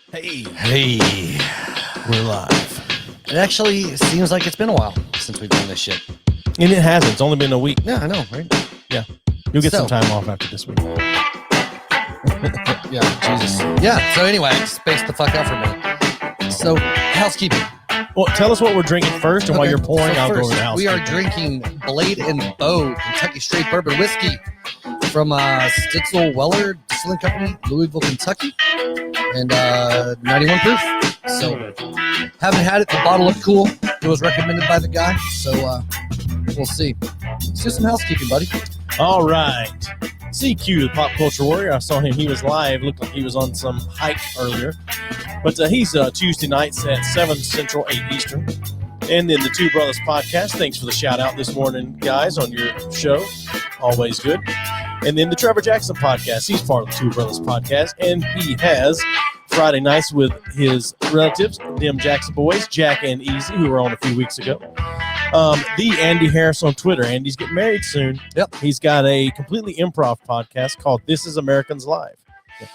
Hey, we're live. It actually seems like it's been a while since we've done this shit. And it hasn't. It's only been a week. Yeah, I know, right? Yeah. You'll get some time off after this week. Yeah, Jesus. Yeah, so anyway, space the fuck out for a minute. So, housekeeping. Well, tell us what we're drinking first, and while you're pouring, so I'll go first, over the house. We are drinking Blade & Bow Kentucky Straight Bourbon Whiskey from Stitzel Weller Distilling Company, Louisville, Kentucky, and 91 proof. So, haven't had it. The bottle looked cool. It was recommended by the guy, so we'll see. Let's do some housekeeping, buddy. All right. CQ, the pop culture warrior. I saw him. He was live. Looked like he was on some hike earlier. But he's Tuesday nights at 7 Central, 8 Eastern. And then the Two Brothers podcast. Thanks for the shout out this morning, guys, on your show. Always good. And then the Trevor Jackson podcast. He's part of the Two Brothers podcast. And he has Friday nights with his relatives, them Jackson boys, Jack and Easy, who were on a few weeks ago. The Andy Harris on Twitter. Andy's getting married soon. Yep. He's got a completely improv podcast called This Is Americans Live.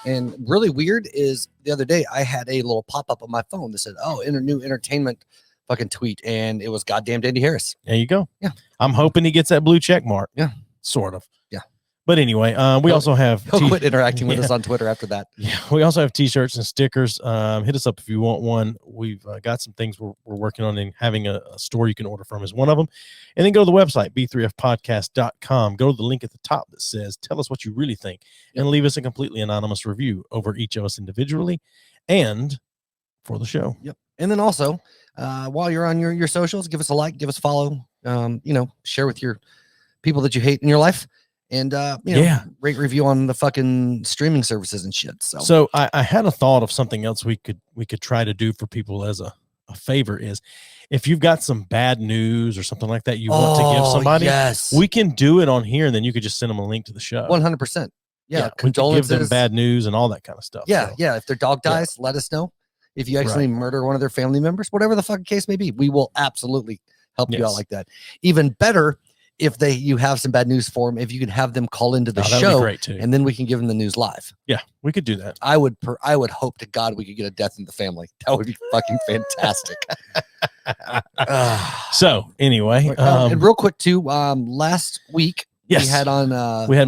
And really weird is the other day I had a little pop-up on my phone that said, new entertainment fucking tweet. And it was goddamn Andy Harris. There you go. Yeah. I'm hoping he gets that blue check mark. Yeah. Sort of. Yeah. But anyway, we also have... He'll quit interacting with us on Twitter after that. Yeah. We also have t-shirts and stickers. Hit us up if you want one. We've got some things we're working on, and having a store you can order from is one of them. And then go to the website, b3fpodcast.com. Go to the link at the top that says, tell us what you really think, and leave us a completely anonymous review over each of us individually and for the show. Yep. And then also, while you're on your socials, give us a like, give us a follow, share with your people that you hate in your life. And, rate, review on the fucking streaming services and shit. So I had a thought of something else we could try to do for people as a favor is, if you've got some bad news or something like that you want to give somebody, yes, we can do it on here, and then you could just send them a link to the show. 100%. Yeah. We can give them bad news and all that kind of stuff. Yeah. So. Yeah. If their dog dies, let us know. If you actually murder one of their family members, whatever the fucking case may be, we will absolutely help you out like that. Even better, if you have some bad news for them, if you can have them call into the show, great too. And then we can give them the news live. Yeah, we could do that. I would hope to God we could get a death in the family. That would be fucking fantastic. So anyway, and real quick too, last week we had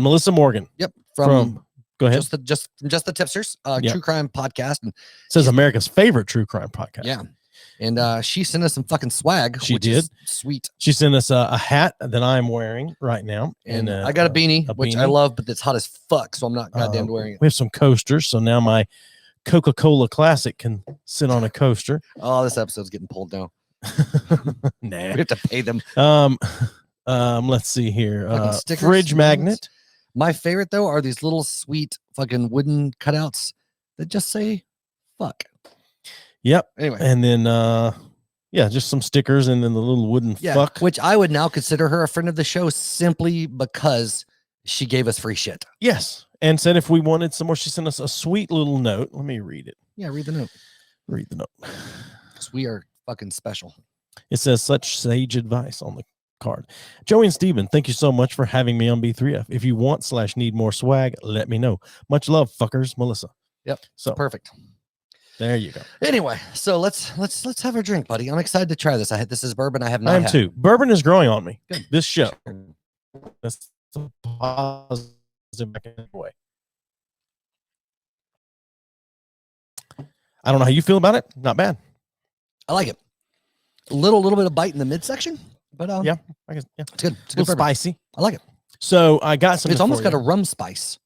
Melissa Morgan. Yep. From go ahead. Just the Tipsters, true crime podcast, and it says America's favorite true crime podcast. Yeah. And she sent us some fucking swag. She did. Sweet. She sent us a hat that I'm wearing right now. And I got a beanie, which I love, but it's hot as fuck, so I'm not goddamn wearing it. We have some coasters, so now my Coca-Cola Classic can sit on a coaster. Oh, this episode's getting pulled down. Nah. We have to pay them. Let's see here. Fridge magnet. My favorite, though, are these little sweet fucking wooden cutouts that just say fuck. Yep. Anyway. And then, just some stickers, and then the little wooden fuck. Which I would now consider her a friend of the show simply because she gave us free shit. Yes. And said if we wanted some more, she sent us a sweet little note. Let me read it. Yeah, read the note. Read the note. Because we are fucking special. It says such sage advice on the card. Joey and Steven, thank you so much for having me on B3F. If you want / need more swag, let me know. Much love, fuckers. Melissa. Yep. So perfect. There you go. Anyway, so let's have a drink, buddy. I'm excited to try this. This is bourbon I have not I am had. too. Bourbon is growing on me. Good. This show. That's the positive way. I don't know how you feel about it. Not bad. I like it. A little bit of bite in the midsection, but I guess it's good. It's a little spicy. I like it. So I got some. It's almost got a rum spice.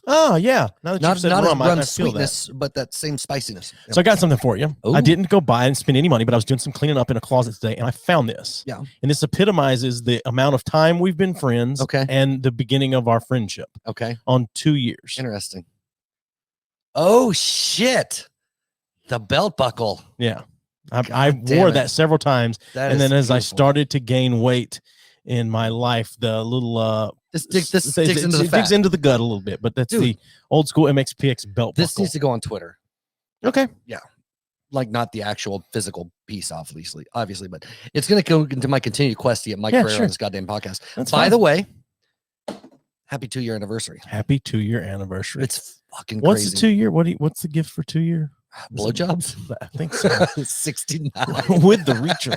Oh yeah, now that you said rum, I feel sweetness, that. But that same spiciness. Yep. So I got something for you. Ooh. I didn't go buy and spend any money, but I was doing some cleaning up in a closet today, and I found this. Yeah, and this epitomizes the amount of time we've been friends. Okay, and the beginning of our friendship. Okay, on 2 years. Interesting. Oh shit, the belt buckle. Yeah, I wore that several times, and then as beautiful. I started to gain weight in my life, the little This digs into the fat. Digs into the gut a little bit, but that's the old school MXPX belt buckle. This needs to go on Twitter. Okay. Yeah. Like not the actual physical piece, obviously, but it's going to go into my continued quest to get Mike Ferrer on this goddamn podcast. By the way, happy 2-year anniversary. Happy 2-year anniversary. It's fucking What's crazy. the 2 year? What's the gift for 2 year? Blowjobs? I think so. 69. With the reacher.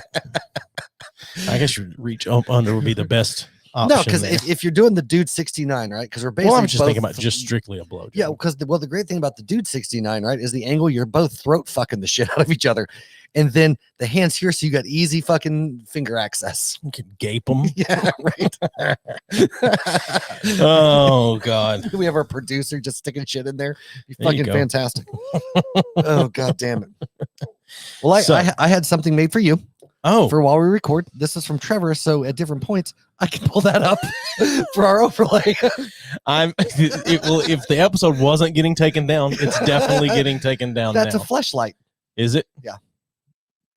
I guess your reach up under would be the best option. No, because if you're doing the dude 69, right? Because we're basically well, I was just thinking about just strictly a blowjob. Yeah, because the great thing about the dude 69, right, is the angle you're both throat fucking the shit out of each other. And then the hands here, so you got easy fucking finger access. You can gape them. Yeah, right. Oh, God. We have our producer just sticking shit in there. Be There you fucking go. fantastic. Oh, God damn it. Well, So- I had something made for you. Oh, For while we record. This is from Trevor, so at different points I can pull that up for our overlay. if the episode wasn't getting taken down, it's definitely getting taken down. That's now. a fleshlight. Is it? Yeah.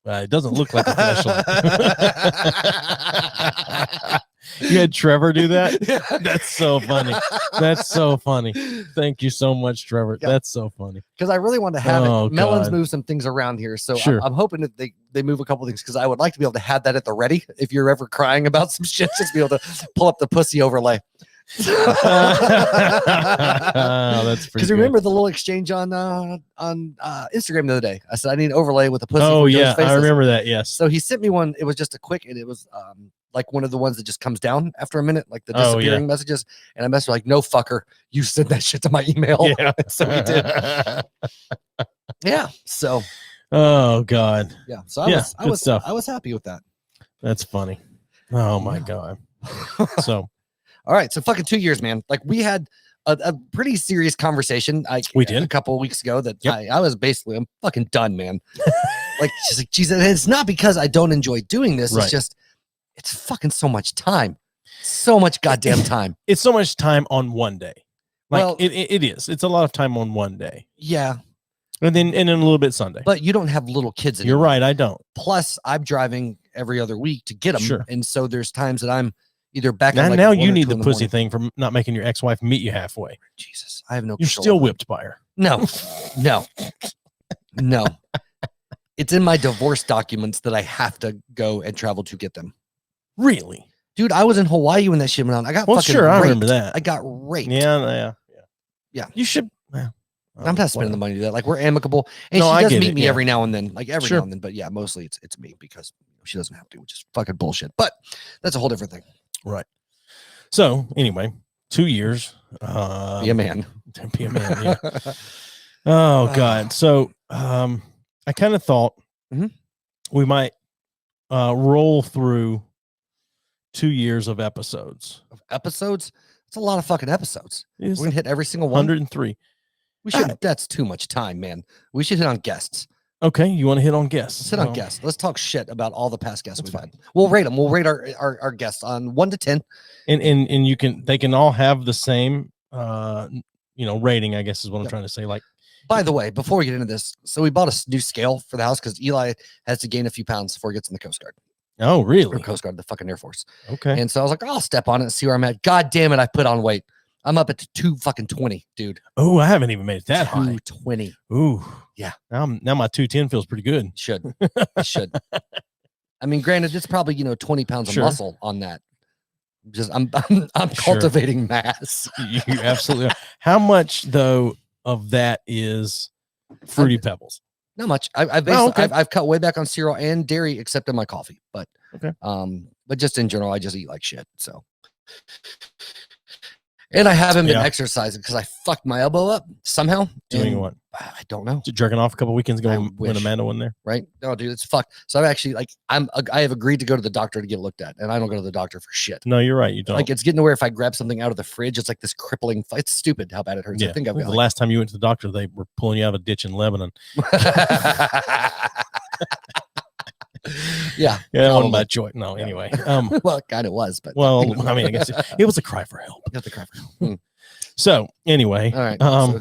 It doesn't look like a flashlight. You had Trevor do that? That's so funny. That's so funny. Thank you so much, Trevor. Yeah. That's so funny. Because I really want to have Oh, it. Melon's God. moved some things around here, so Sure. I'm hoping that they move a couple things because I would like to be able to have that at the ready. If you're ever crying about some shit, just be able to pull up the pussy overlay. Oh, that's pretty Because good. remember the little exchange on Instagram the other day? I said I need an overlay with the pussy. Oh, from Joe's yeah. I faces. remember that. Yes. So he sent me one. It was just a quick, and it was like one of the ones that just comes down after a minute, like the Oh, yeah. disappearing messages. And I messaged her like, "No fucker, you sent that shit to my email." Yeah. So he did. Yeah. So Oh, God. yeah. So Yeah, good stuff. I was happy with that. That's funny. Oh, my Yeah. God. So All right. So fucking 2 years, man. Like we had a pretty serious conversation. We did. A couple of weeks ago that Yep. I was basically, I'm fucking done, man. Like she's like, geez, and it's not because I don't enjoy doing this. Right. It's just, it's fucking so much time. So much goddamn time. it's so much time on one day. Like Well- it is. It's a lot of time on one day. Yeah. And then a little bit Sunday. But you don't have little kids anymore. You're right. I don't. Plus, I'm driving every other week to get them. Sure. And so there's times that I'm either back Now, at like now 1 you or need 2 the in pussy morning. thing for not making your ex-wife meet you halfway. Jesus, I have no You're control still over it. whipped by her. No, no. It's in my divorce documents that I have to go and travel to get them. Really? Dude, I was in Hawaii when that shit went on. I got Well, fucking sure. I raped. remember that. I got raped. Yeah. Yeah. You should. Well, I'm not spending the money to do that. Like we're amicable, and No, I she does get meet it, me yeah. every now and then, like every Sure. now and then. But yeah, mostly it's me because she doesn't have to, which is fucking bullshit. But that's a whole different thing. Right. So anyway, 2 years. Be a man. Be a man. Yeah. Oh God. So I kind of thought Mhm. we might roll through 2 years of episodes. Episodes. It's a lot of fucking episodes. It's We're gonna hit every single one. 103. We should. That's too much time, man. We should hit on guests. Okay, you want to hit on guests? Let's hit on Well, guests. Let's talk shit about all the past guests That's we've had. We'll rate them. We'll rate our guests on 1 to 10. And they can all have the same rating, I guess is what I'm Yep. trying to say. Like, By the way, before we get into this, so we bought a new scale for the house because Eli has to gain a few pounds before he gets in the Coast Guard. oh Or really? Coast Guard, the fucking Air Force. Okay. And so I was like, I'll step on it and see where I'm at. God damn it, I put on weight. I'm up at 220, dude. Oh, I haven't even made it that high. 220. Ooh. Yeah. Now my 210 feels pretty good. Should. It should. I mean, granted, it's probably 20 pounds Sure. of muscle on that. Just I'm Sure. cultivating mass. You absolutely are. How much though of that is Fruity Pebbles? Not much. I've basically, okay. I've cut way back on cereal and dairy, except in my coffee. But Okay. but just in general, I just eat like shit. So, and I haven't been Yeah. exercising because I fucked my elbow up somehow. Doing and what? I don't know. Jerking off a couple weekends ago I when wish. Amanda wasn't there. Right? No, dude, it's fucked. So I'm actually like I have agreed to go to the doctor to get looked at, and I don't go to the doctor for shit. No, you're right. You don't. Like it's getting to where if I grab something out of the fridge, it's like this crippling. It's stupid how bad it hurts. yeah. I think I've The got last time you went to the doctor, they were pulling you out of a ditch in Lebanon. Yeah. Yeah, that wasn't probably. by choice. No, anyway. Well, it kind of was, but Well, I mean, I guess it was a cry for help. got the crap. Mm. So anyway, All right. Um, So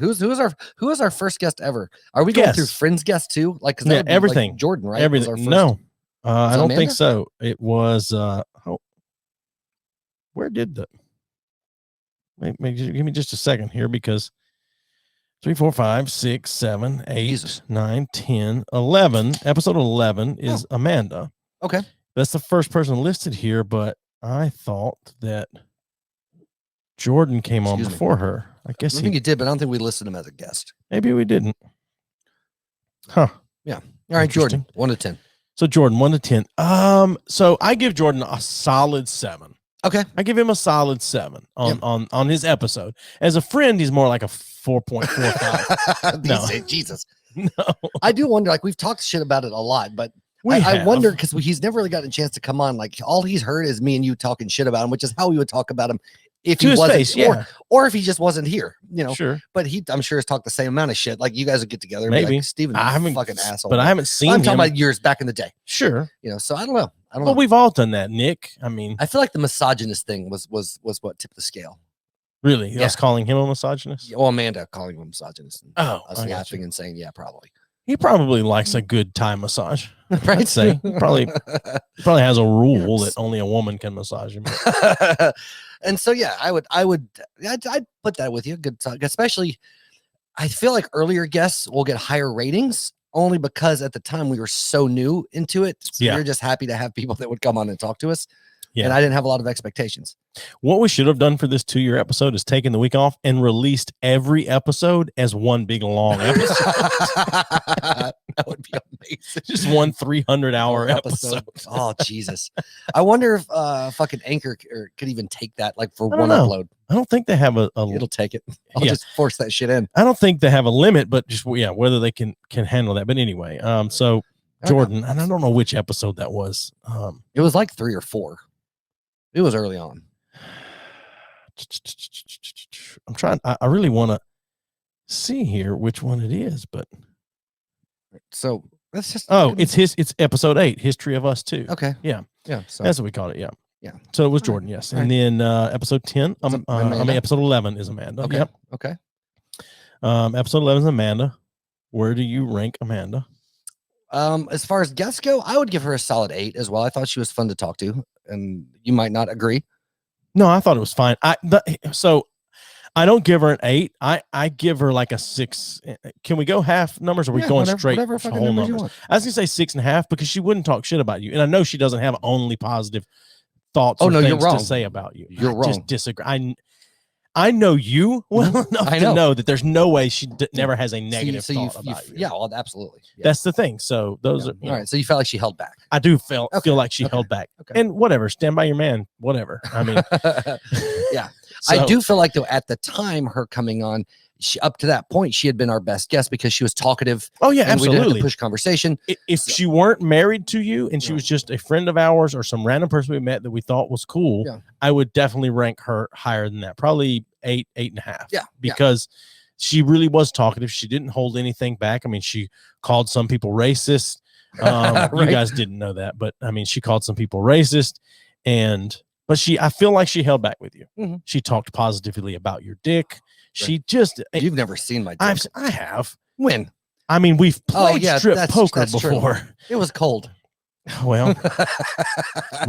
who is our first guest ever? Are we going through Guest. friends guests too? Like, cause that Yeah, would be, like, everything. Jordan, right? Was our everything. first- No, I it don't think Amanda? so. It was. Where did the? Wait, give me just a second here because 3, 4, 5, 6, 7, 8, Jesus. 9, 10, 11. Episode 11 is Amanda. Okay. That's the first person listed here, but I thought that Jordan came on Excuse me. before her. I I guess think you did, but I don't think we listed him as a guest. maybe we didn't. Huh. Yeah. All right, Jordan, 1 to 10. So Jordan, 1 to 10. So I give Jordan a solid 7. Okay. I give him a solid 7 on his episode. As a friend, he's more like a 4.45. No. Jesus. No. I do wonder, like, we've talked shit about it a lot, but I wonder, because he's never really gotten a chance to come on. Like, all he's heard is me and you talking shit about him, which is how we would talk about him if he wasn't, or if he just wasn't here, you know. Sure. But I'm sure has talked the same amount of shit. Like, you guys would get together and maybe. be like, Steven, I haven't fucking asshole. But I haven't seen I'm him. talking about years back in the day. Sure. You know, so I don't know. Well, we've all done that, Nick. I mean, I feel like the misogynist thing was what tipped the scale. Really? Yeah. Us calling him a misogynist? Well, Amanda calling him a misogynist. And us laughing and saying, yeah, probably. He probably likes a good Thai massage. Right? I'd say. He probably has a rule that only a woman can massage him. And so, yeah, I'd put that with you. Good talk. Especially, I feel like earlier guests will get higher ratings only because at the time we were so new into it. So we were just happy to have people that would come on and talk to us. Yeah. And I didn't have a lot of expectations. What we should have done for this 2-year episode is taken the week off and released every episode as one big long episode. That would be amazing. Just one 300-hour episode. Oh, Jesus. I wonder if fucking Anchor could even take that, like, for one upload. I don't think they have a it'll take it. I'll just force that shit in. I don't think they have a limit, but just whether they can handle that. But anyway, so Jordan, and I don't know which episode that was. It was like 3 or 4. It was early on. I'm trying. I really want to see here which one it is, but so that's just. Oh, it's episode 8, History of Us Too. Okay. Yeah. So that's what we called it. Yeah. Yeah. So it was Jordan. Yes. And then episode 10. Episode 11 is Amanda. Okay. Yep. Okay. Episode 11 is Amanda. Where do you rank Amanda? As far as guests go, I would give her a solid 8 as well. I thought she was fun to talk to, and you might not agree. No, I thought it was fine. So I don't give her an 8. I give her like a 6. Can we go half numbers, or are we going straight whole numbers? I was gonna say 6.5 because she wouldn't talk shit about you, and I know she doesn't have only positive thoughts or things to say about you. You're wrong. Just disagree. I know you well enough to know that there's no way she never has a negative thought about you. Yeah, well, absolutely. Yeah. That's the thing. So those are all right. So you felt like she held back. I do feel like she held back. Okay. And whatever, stand by your man. Whatever. I mean, yeah. So, I do feel like though at the time her coming on, up to that point she had been our best guest because she was talkative. Oh yeah, and absolutely. We didn't have to push conversation. If she weren't married to you and she was just a friend of ours or some random person we met that we thought was cool, I would definitely rank her higher than that. Probably 8, 8.5. Yeah, because she really was talkative. She didn't hold anything back. I mean, she called some people racist. Right. You guys didn't know that, but I mean, she called some people racist, but I feel like she held back with you. Mm-hmm. She talked positively about your dick. She just you've never seen my dick. I have. When? I mean, we've played strip poker before. True. It was cold. Well,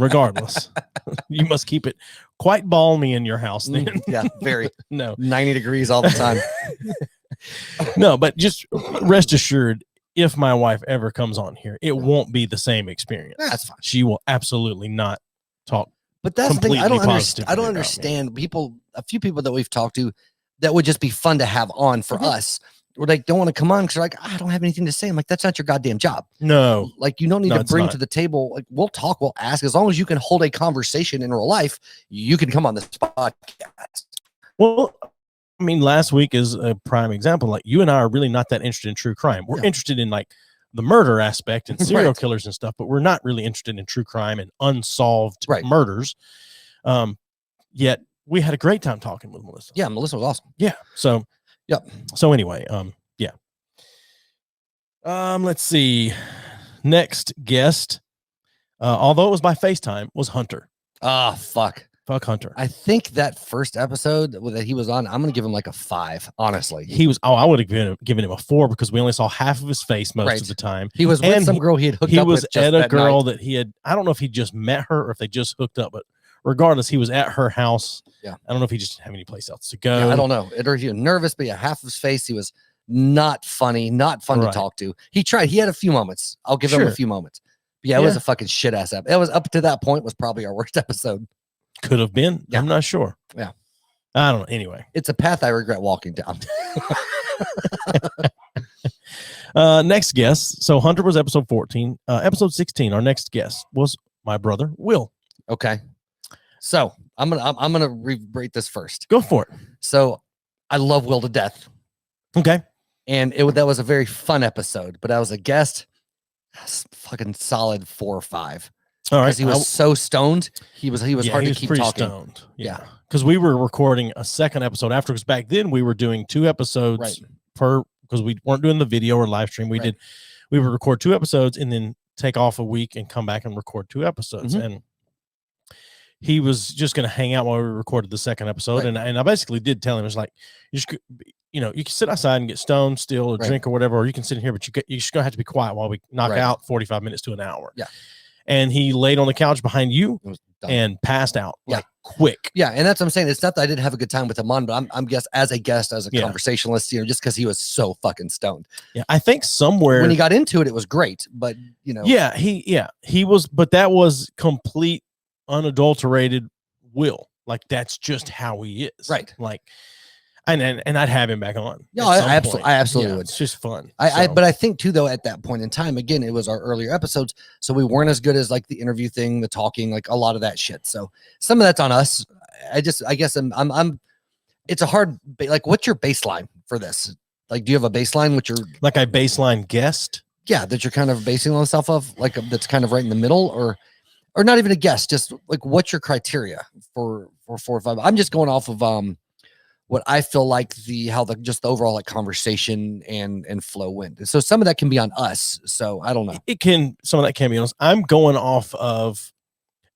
regardless, you must keep it quite balmy in your house then. Yeah, very. No, 90 degrees all the time. No, but just rest assured, if my wife ever comes on here, it won't be the same experience. That's fine. She will absolutely not talk. But that's the thing. I don't understand people. A few people that we've talked to that would just be fun to have on for us. Or like don't want to come on because they're like, I don't have anything to say. I'm like, that's not your goddamn job. No, like you don't need to bring to the table. Like we'll talk, we'll ask. As long as you can hold a conversation in real life, you can come on this podcast. Well, I mean, last week is a prime example. Like you and I are really not that interested in true crime. We're interested in like the murder aspect and serial killers and stuff, but we're not really interested in true crime and unsolved murders. Yet we had a great time talking with Melissa. Yeah, Melissa was awesome. Yeah. So. Yep. So anyway, yeah. Let's see. Next guest, although it was by FaceTime, was Hunter. Ah, fuck Hunter. I think that first episode that he was on, I'm gonna give him like a 5. Honestly, he was. Oh, I would have given him a 4 because we only saw half of his face most of the time. He was with some girl he had hooked up with. He was at a girl that he had. I don't know if he just met her or if they just hooked up, but regardless, he was at her house. Yeah. I don't know if he just didn't have any place else to go. Yeah, I don't know. He was nervous, but yeah, half of his face, he was not funny, not fun to talk to. He tried. He had a few moments. I'll give him a few moments. But yeah, it was a fucking shit ass episode. It was up to that point was probably our worst episode. Could have been. Yeah. I'm not sure. Yeah. I don't know. Anyway. It's a path I regret walking down. Next guest. So Hunter was episode 14. Episode 16, our next guest was my brother, Will. Okay. So I'm gonna rate this first. Go for it. So I love Will to death. Okay. And that was a very fun episode, but I was a guest, fucking solid 4 or 5. All right. Because he was so stoned. He was hard to keep pretty talking. Stoned. Yeah. Because we were recording a second episode after, because back then we were doing 2 episodes per, because we weren't doing the video or live stream. We would record 2 episodes and then take off a week and come back and record 2 episodes. And he was just going to hang out while we recorded the second episode. And I basically did tell him, it's like, you can sit outside and get stoned still, or drink or whatever, or you can sit in here, but you're just going to have to be quiet while we knock out 45 minutes to an hour. Yeah. And he laid on the couch behind you and passed out like quick. Yeah. And that's what I'm saying. It's not that I didn't have a good time with him on, but I'm as a conversationalist, just because he was so fucking stoned. Yeah. I think somewhere when he got into it, it was great, but he was, but that was complete unadulterated Will. Like, that's just how he is. Right. Like, and I'd have him back on. No, I absolutely would. It's just fun. But I think too, though, at that point in time, again, it was our earlier episodes, so we weren't as good as like the interview thing, the talking, like a lot of that shit. So some of that's on us. I guess I'm. It's a hard. Like, what's your baseline for this? Like, do you have a baseline? Which you're like a baseline guest? Yeah, that you're kind of basing on stuff of, like that's kind of right in the middle, or not even a guess. Just like, what's your criteria for 4 or 5? I'm just going off of what I feel like the overall like conversation and flow went. So some of that can be on us. So I don't know. Some of that can be on us. I'm going off of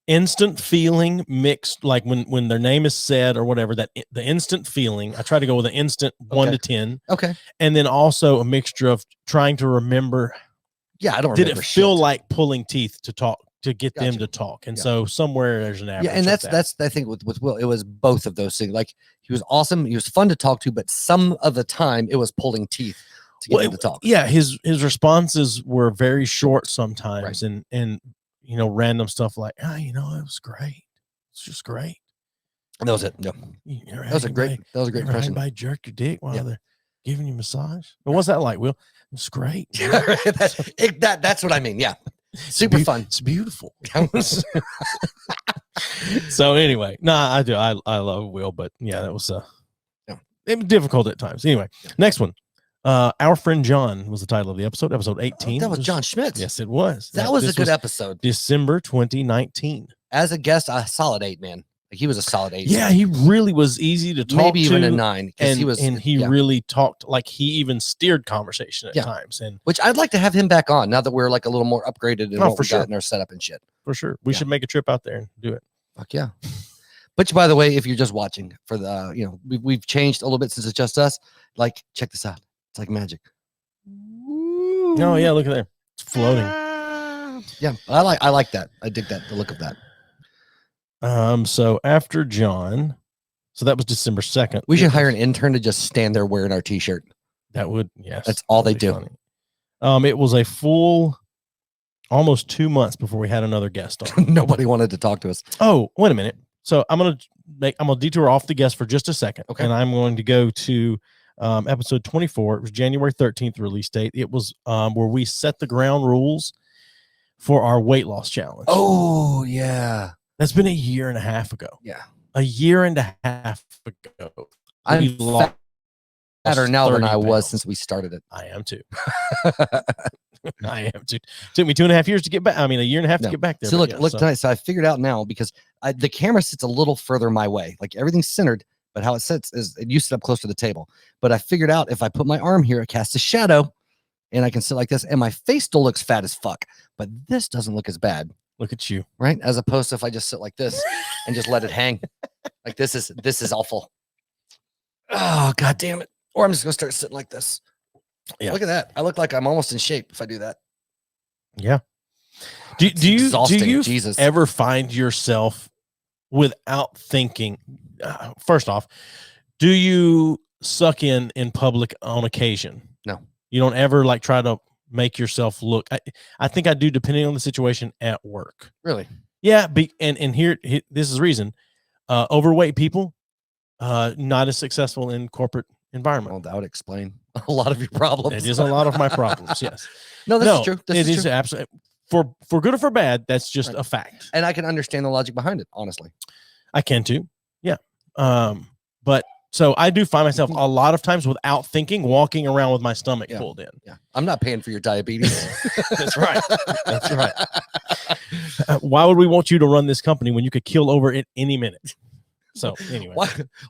instant feeling mixed, like when their name is said or whatever, that the instant feeling. I try to go with an instant 1 to 10. Okay. And then also a mixture of trying to remember. Yeah, I don't Did remember it feel like pulling teeth to talk, to get them to talk? And Yeah. So somewhere there's an average. Yeah, and that's I think with Will, it was both of those things. Like, he was awesome, he was fun to talk to, but some of the time it was pulling teeth to get him to talk. Yeah, his responses were very short sometimes, and random stuff like, it was great. It's just great. And that was it. Yeah. That was a great impression. Anybody jerk your dick while they're giving you massage? But what's that like, Will? It's great. That's what I mean. Yeah. Super fun. It's beautiful. So anyway, I do. I love Will, but that was it was difficult at times. Anyway, next one. Our Friend John was the title of the episode 18. That was John Schmitz. Yes, it was. That was a good episode. December 2019. As a guest, a solid 8, man. Like, he was a solid 8. Yeah, he really was easy to talk to. Maybe even a 9. And he really talked, like, he even steered conversation at times. And which I'd like to have him back on now that we're like a little more upgraded in what we got in our setup and shit. For sure. We should make a trip out there and do it. Fuck yeah. But by the way, if you're just watching for the, we've changed a little bit since it's just us. Like, check this out. It's like magic. Oh yeah, look at there. It's floating. Yeah, I like that. I dig that, the look of that. So after John, so that was December 2nd. We should hire an intern to just stand there wearing our t-shirt. That would, yes. That's all they do. Funny. It was a full almost 2 months before we had another guest on. Nobody wanted to talk to us. Oh, wait a minute. So I'm gonna detour off the guest for just a second. Okay. And I'm going to go to episode 24. It was January 13th release date. It was where we set the ground rules for our weight loss challenge. Oh yeah. That's been a year and a half ago. Yeah. A year and a half ago. I'm fatter now than I was since we started it. I am too. I am too. Took me 2.5 years to get back. I mean, a year and a half to get back there. So look tonight. So I figured out now, because the camera sits a little further my way. Like, everything's centered, but how it sits is you sit up close to the table. But I figured out if I put my arm here, it casts a shadow, and I can sit like this, and my face still looks fat as fuck. But this doesn't look as bad. Look at you, right? As opposed to if I just sit like this and just let it hang. Like, this is awful. Oh, god damn it! Or I'm just gonna start sitting like this. Yeah. Look at that. I look like I'm almost in shape if I do that. Yeah. Do you Jesus. ever find yourself without thinking? First off, do you suck in public on occasion? No. You don't ever like try to make yourself look. I think I do, depending on the situation at work. Really? Yeah. And here this is the reason. Overweight people, not as successful in corporate environment. Well, that would explain. a lot of your problems. It is a lot of my problems. Yes. No, this is true. This is true. absolutely for good or for bad. That's just a fact. And I can understand the logic behind it, honestly. I can too. Yeah. But so I do find myself a lot of times without thinking, walking around with my stomach pulled in. Yeah. I'm not paying for your diabetes. That's right. That's right. Why would we want you to run this company when you could kill over it any minute? So anyway,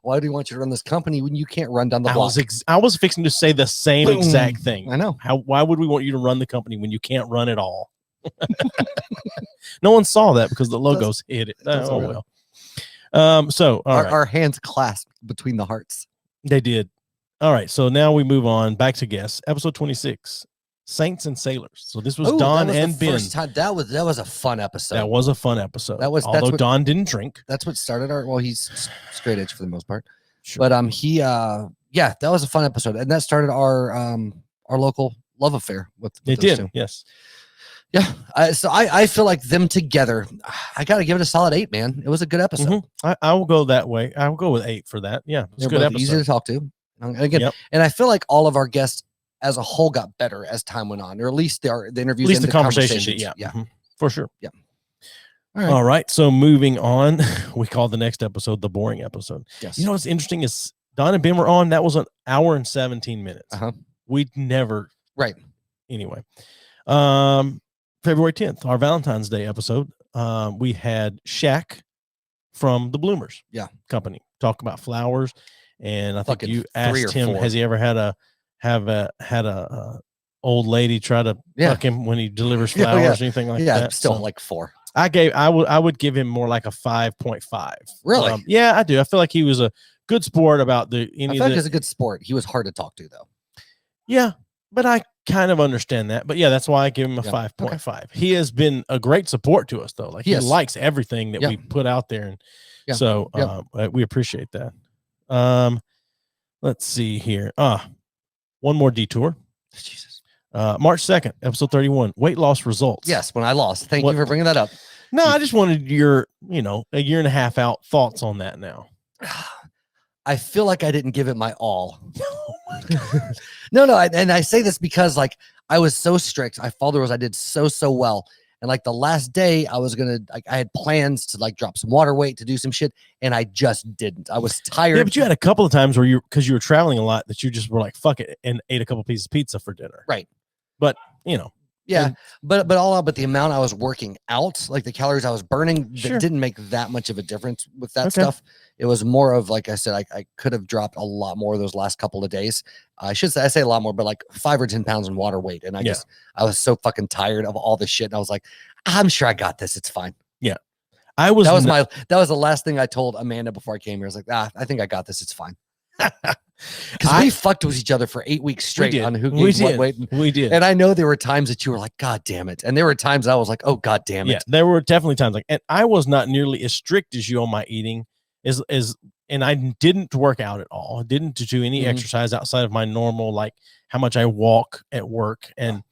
why do you want you to run this company when you can't run down the block? I was fixing to say the same exact thing. I know. Why would we want you to run the company when you can't run it all? No one saw that because the logos hit it. Oh well. So our hands clasped between the hearts. They did. All right. So now we move on back to guests. Episode 26, Saints and Sailors. So this was Don and Ben. That was a fun episode. That was a fun episode. Although Don didn't drink. That's what started he's straight edge for the most part. Sure. But that was a fun episode, and that started our local love affair with it those did. two. Yes. Yeah. So I feel like them together, I got to give it a solid 8, man. It was a good episode. I will go that way. I will go with 8 for that. Yeah. It's a good episode. Easy to talk to. Again, and I feel like all of our guests as a whole got better as time went on, or at least the interviews, at least and the conversation. Yeah. For sure. Yeah. All right. So moving on, we call the next episode the boring episode. Yes. You know what's interesting is Don and Ben were on. That was an hour and 17 minutes. We'd never. Right. Anyway. February 10th, our Valentine's Day episode. We had Shaq from the Bloomers company talk about flowers, and I think you asked him, has he ever had a old lady try to fuck him when he delivers flowers or anything like that? Yeah, still like 4. I would give him more like a 5.5. Really? Yeah, I do. I feel like he was a good sport about I feel like he was a good sport. He was hard to talk to though. Yeah, but I kind of understand that. But yeah, that's why I give him a 5.5. Okay. He has been a great support to us though. Like he likes everything that we put out there, and so we appreciate that. Let's see here. One more detour. Jesus. March 2nd, episode 31, weight loss results. Yes, when I lost. Thank you for bringing that up. No, I just wanted your, a year and a half out thoughts on that now. I feel like I didn't give it my all. No, and I say this because like I was so strict. I followed the rules. I did so well. And like the last day I was going to, I had plans to like drop some water weight, to do some shit. And I just didn't. I was tired. Yeah, but you had a couple of times where because you were traveling a lot, that you just were like, fuck it, and ate a couple pieces of pizza for dinner. Right. But, yeah, but the amount I was working out, like the calories I was burning, didn't make that much of a difference with that stuff. It was more of, like I said, I could have dropped a lot more those last couple of days. I say a lot more, but like 5 or 10 pounds in water weight. And I was so fucking tired of all this shit. And I was like, I'm sure I got this. It's fine. Yeah. That was the last thing I told Amanda before I came here. I was like, I think I got this. It's fine. Because we fucked with each other for 8 weeks straight on who gained what weight. We did. And I know there were times that you were like, God damn it. And there were times I was like, oh, God damn it. Yeah, there were definitely times and I was not nearly as strict as you on my eating and I didn't work out at all. I didn't do any exercise outside of my normal, like how much I walk at work. And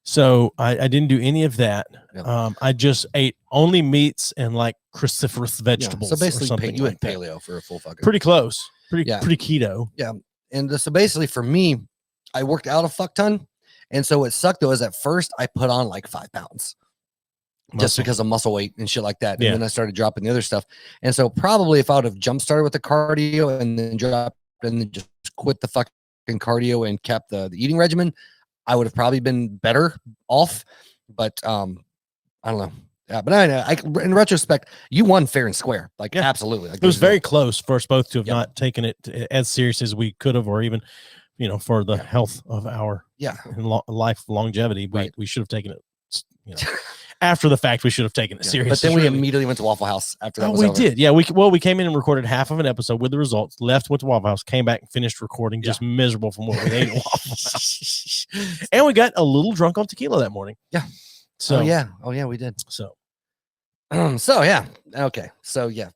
so I didn't do any of that. Yeah. I just ate only meats and like cruciferous vegetables. So basically you went like paleo for a full fucking. Pretty close. Pretty keto. Yeah. And so basically for me, I worked out a fuck ton. And so what sucked though is at first I put on like 5 pounds just because of muscle weight and shit like that. And then I started dropping the other stuff. And so probably if I would have jump started with the cardio and then dropped and then just quit the fucking cardio and kept the eating regimen, I would have probably been better off. But I don't know. Yeah, but I know. In retrospect, you won fair and square. Like, absolutely. Like, it was very close for us both to have not taken it as serious as we could have, or even, for the health of our life longevity. We should have taken it. After the fact, we should have taken it seriously. But then we immediately went to Waffle House after that. We did. Yeah. We came in and recorded half of an episode with the results, left, went to Waffle House, came back and finished recording, just miserable from what we ate at Waffle House. And we got a little drunk on tequila that morning. Yeah. So, Oh, yeah, we did. So, yeah. Okay. So, yeah.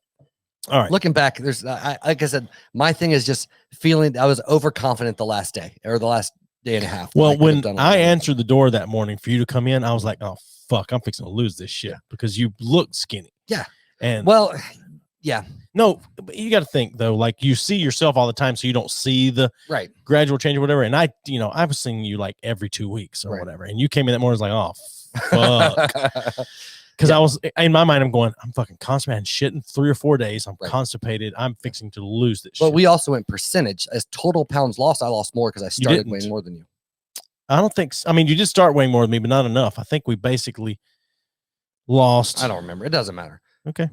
All right. Looking back, there's, like I said, my thing is just feeling I was overconfident the last day or the last day and a half. Well, when I answered the door that morning for you to come in, I was like, oh, fuck, I'm fixing to lose this shit because you look skinny. Yeah. And well, yeah. No, but you got to think though, like you see yourself all the time, so you don't see the Right. gradual change or whatever. And I was seeing you like every 2 weeks or Right. whatever, and you came in that morning, I was like, oh fuck, because I was in my mind, I'm going, I'm fucking constipated and shit in 3 or 4 days. I'm constipated. I'm fixing to lose this. But shit. we also went percentage as total pounds lost. I lost more because I started weighing more than you. I don't think. I mean, you did start weighing more than me, but not enough. I think we basically lost. I don't remember. It doesn't matter. Okay.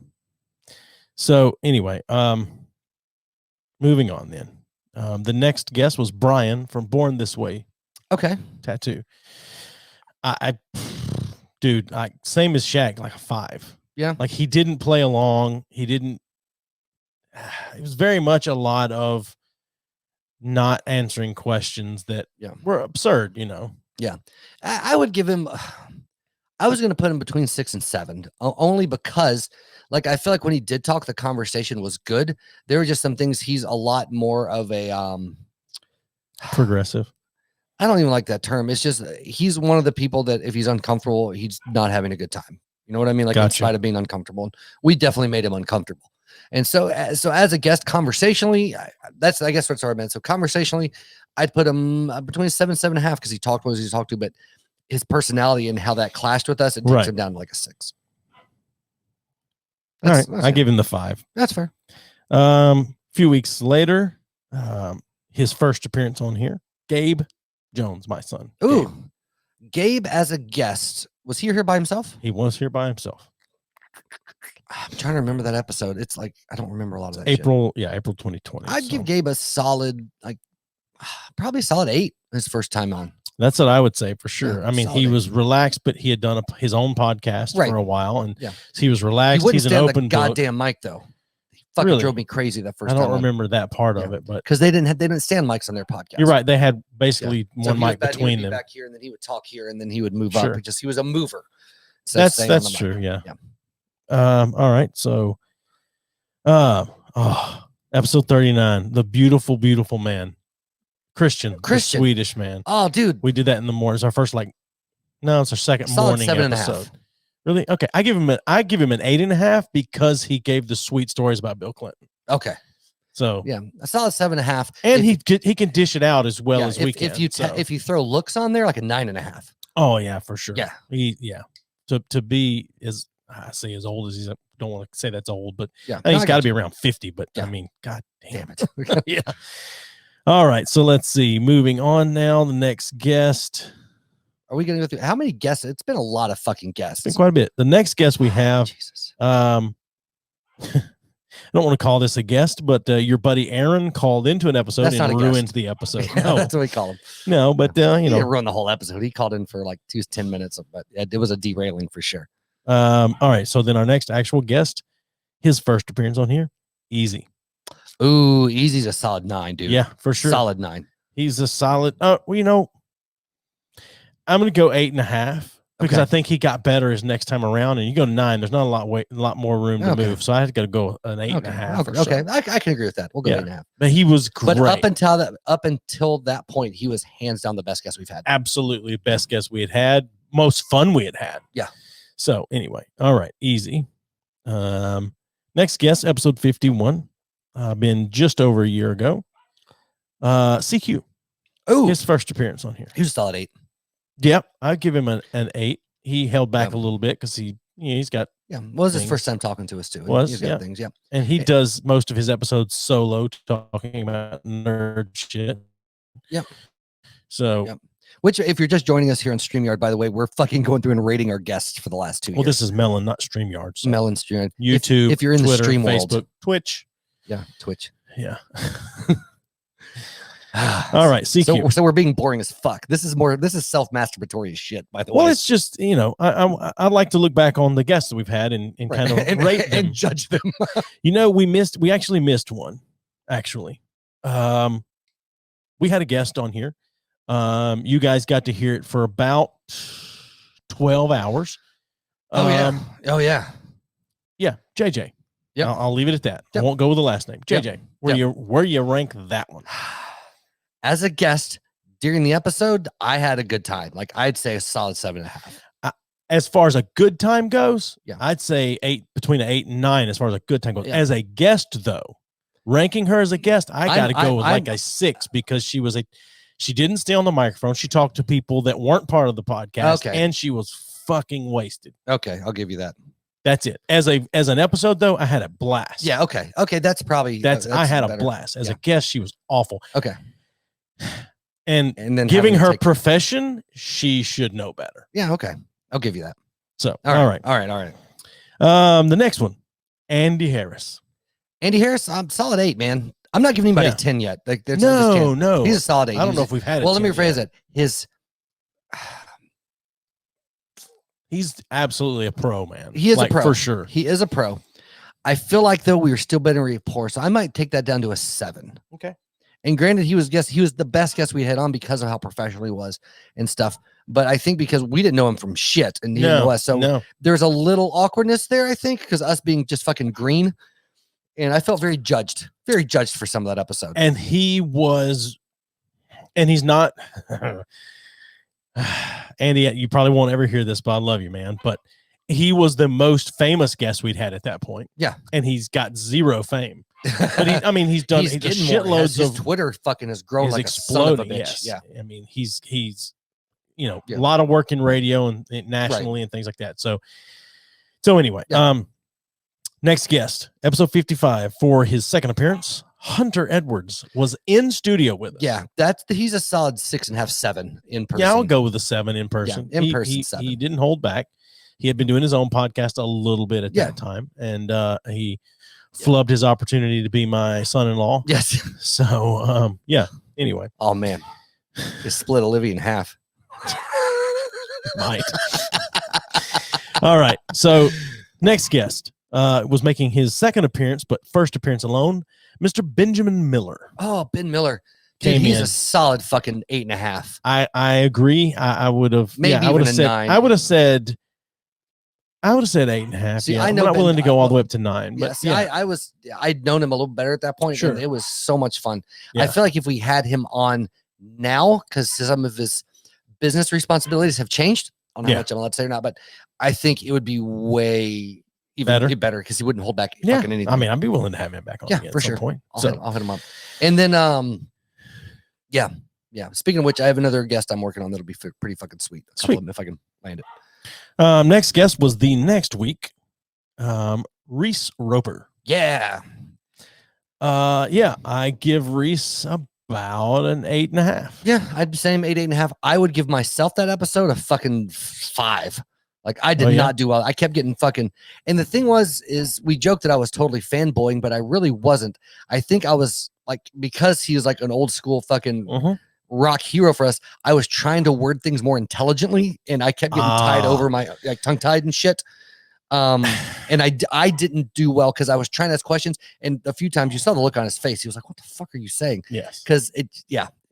So anyway, moving on then. The next guest was Brian from Born This Way. Okay. Tattoo. Dude, same as Shaq, like a 5. Yeah. Like he didn't play along. He didn't. It was very much a lot of not answering questions that were absurd, Yeah. I would give him. I was going to put him between 6 and 7, only because, like, I feel like when he did talk, the conversation was good. There were just some things. He's a lot more of a progressive. I don't even like that term. It's just he's one of the people that if he's uncomfortable, he's not having a good time. You know what I mean? Like, in spite of being uncomfortable, we definitely made him uncomfortable. And so as a guest, conversationally, I guess what's our man. So conversationally, I'd put him between 7 and 7.5 because he talked what he talked to, but his personality and how that clashed with us, it takes him down to like a 6. All right, I give him the 5. That's fair. A few weeks later, his first appearance on here, Gabe Jones, my son. Ooh, Gabe as a guest. Was he here by himself? He was here by himself. I'm trying to remember that episode. It's like I don't remember a lot of that. April 2020. I'd give Gabe a solid, like probably a solid 8 his first time on. That's what I would say for sure. Yeah, I mean, he was relaxed, but he had done his own podcast for a while, and so he was relaxed. He wouldn't He's stand an open the goddamn mic though. He fucking drove me crazy that first time. I don't remember that part of it, but because they didn't stand mics on their podcast. You're right. They had basically one mic between them. Back here, and then he would talk here, and then he would move up. He was a mover. So that's true. Yeah. All right. So, episode 39, the beautiful, beautiful man. Christian, the Swedish man. Oh, dude. We did that in the morning. It's our first, it's our second morning 7.5. Really? Okay. I give him an 8.5 because he gave the sweet stories about Bill Clinton. Okay. So yeah, a solid 7.5. And he can dish it out as well as we can. If you throw looks on there, like a 9.5. Oh yeah, for sure. Yeah. To be as I say as old as he's, I don't want to say that's old, but yeah, I think he's got to be around 50. But I mean, god damn it. Yeah. All right, so let's see. Moving on now, the next guest. Are we going to go through how many guests? It's been a lot of fucking guests. It's been quite a bit. The next guest we have, Jesus. I don't want to call this a guest, but your buddy Aaron called into an episode and ruined the episode. No, that's what we call him. No, but he didn't ruin the whole episode. He called in for like 10 minutes, but it was a derailing for sure. All right, so then our next actual guest, his first appearance on here, Easy. Ooh, Easy's a solid 9, dude. Yeah, for sure. Solid 9. He's a solid. I'm going to go 8.5 because I think he got better his next time around. And you go 9, there's not a lot more room to move. So I had to go an 8.5. Okay, I can agree with that. We'll go 8.5. But he was great. But up until that point, he was hands down the best guest we've had. Absolutely, the best guest we had. Most fun we had. Yeah. So anyway, all right, Easy. Next guest, episode 51. Been just over a year ago. CQ. Oh, his first appearance on here. He was a solid 8. Yep, I'd give him an 8. He held back a little bit because he's got was his first time talking to us too. He's got things, and he does most of his episodes solo, talking about nerd shit. Yep. So, which if you're just joining us here on StreamYard, by the way, we're fucking going through and rating our guests for the last 2 years. Well, this is Melon, not StreamYard. So. Melon StreamYard. YouTube. If you're in Twitter, the stream Facebook, world. Twitch. Yeah, Twitch. Yeah. All right, CQ. So we're being boring as fuck. This is self-masturbatory as shit, by the way. Well, it's just, I'd like to look back on the guests that we've had and kind of rate them and judge them. we actually missed one, actually. We had a guest on here. You guys got to hear it for about 12 hours. Oh yeah. Yeah, JJ. Yeah, I'll leave it at that. I won't go with the last name. JJ, where you rank that one? As a guest during the episode, I had a good time. Like I'd say a solid 7.5. as far as a good time goes, Yeah. I'd say between an 8 and 9 as far as a good time goes. Yeah. As a guest, though, ranking her as a guest, I got to go with I'm- like a 6 because she didn't stay on the microphone. She talked to people that weren't part of the podcast, and she was fucking wasted. Okay, I'll give you that. That's it. As an episode, though, I had a blast. Yeah, okay. That's probably I had better. a blast. As a guest, she was awful. Okay. And then giving her profession, she should know better. Yeah, okay. I'll give you that. So, all right. The next one, Andy Harris. Andy Harris, I'm solid 8, man. I'm not giving anybody 10 yet. Like, no. He's a solid 8. I don't know if we've had it. Well, let me rephrase it. He's absolutely a pro, man. He is a pro. For sure. He is a pro. I feel like, though, we were still better rapport, so I might take that down to a 7. Okay. And granted, he was the best guest we had on because of how professional he was and stuff. But I think because we didn't know him from shit and he didn't know us, so there's a little awkwardness there, I think, because us being just fucking green. And I felt very judged for some of that episode. And he was, and he's not, Andy, you probably won't ever hear this, but I love you, man. But he was the most famous guest we'd had at that point. Yeah. And he's got zero fame. But he's done shitloads his of Twitter fucking has grown like exploding, a son of a bitch. Yes. Yeah. I mean, he's a lot of work in radio and nationally and things like that. So anyway, next guest, episode 55 for his second appearance, Hunter Edwards was in studio with us. Yeah, he's a solid 6.5, 7 in person. Yeah, I'll go with a 7 in person. Yeah, in person, 7. He didn't hold back. He had been doing his own podcast a little bit at that time, and he flubbed his opportunity to be my son-in-law. Yes. So, anyway. Oh, man. He split Olivia in half. Might. All right. So, next guest was making his second appearance, but first appearance alone, Mr. Benjamin Miller. Oh, Ben Miller. Dude, he's a solid fucking 8.5. I agree. I would have maybe I would have a said 9. I would have said 8.5. See, yeah. I know I'm not willing to go all the way up to 9. Yeah, but I'd known him a little better at that point. Sure. And it was so much fun. Yeah. I feel like if we had him on now, because some of his business responsibilities have changed. I don't know how much I'm allowed to say or not, but I think it would be way better because he wouldn't hold back fucking anything. I mean, I'd be willing to have him back on again for at some sure. point. I'll hit him up. And then yeah. Speaking of which, I have another guest I'm working on that'll be pretty fucking sweet. If I can land it. Next guest was the next week, Reese Roper. Yeah. I give Reese about an 8.5. Yeah, I'd be saying 8.5. I would give myself that episode a fucking 5. Like, I did not do well. I kept getting fucking, and the thing is we joked that I was totally fanboying, but I really wasn't. I think I was like, because he was like an old school fucking rock hero for us, I was trying to word things more intelligently, and I kept getting tied over my tongue tied and shit. And I didn't do well because I was trying to ask questions, and a few times you saw the look on his face. He was like, "What the fuck are you saying?" Yes, because it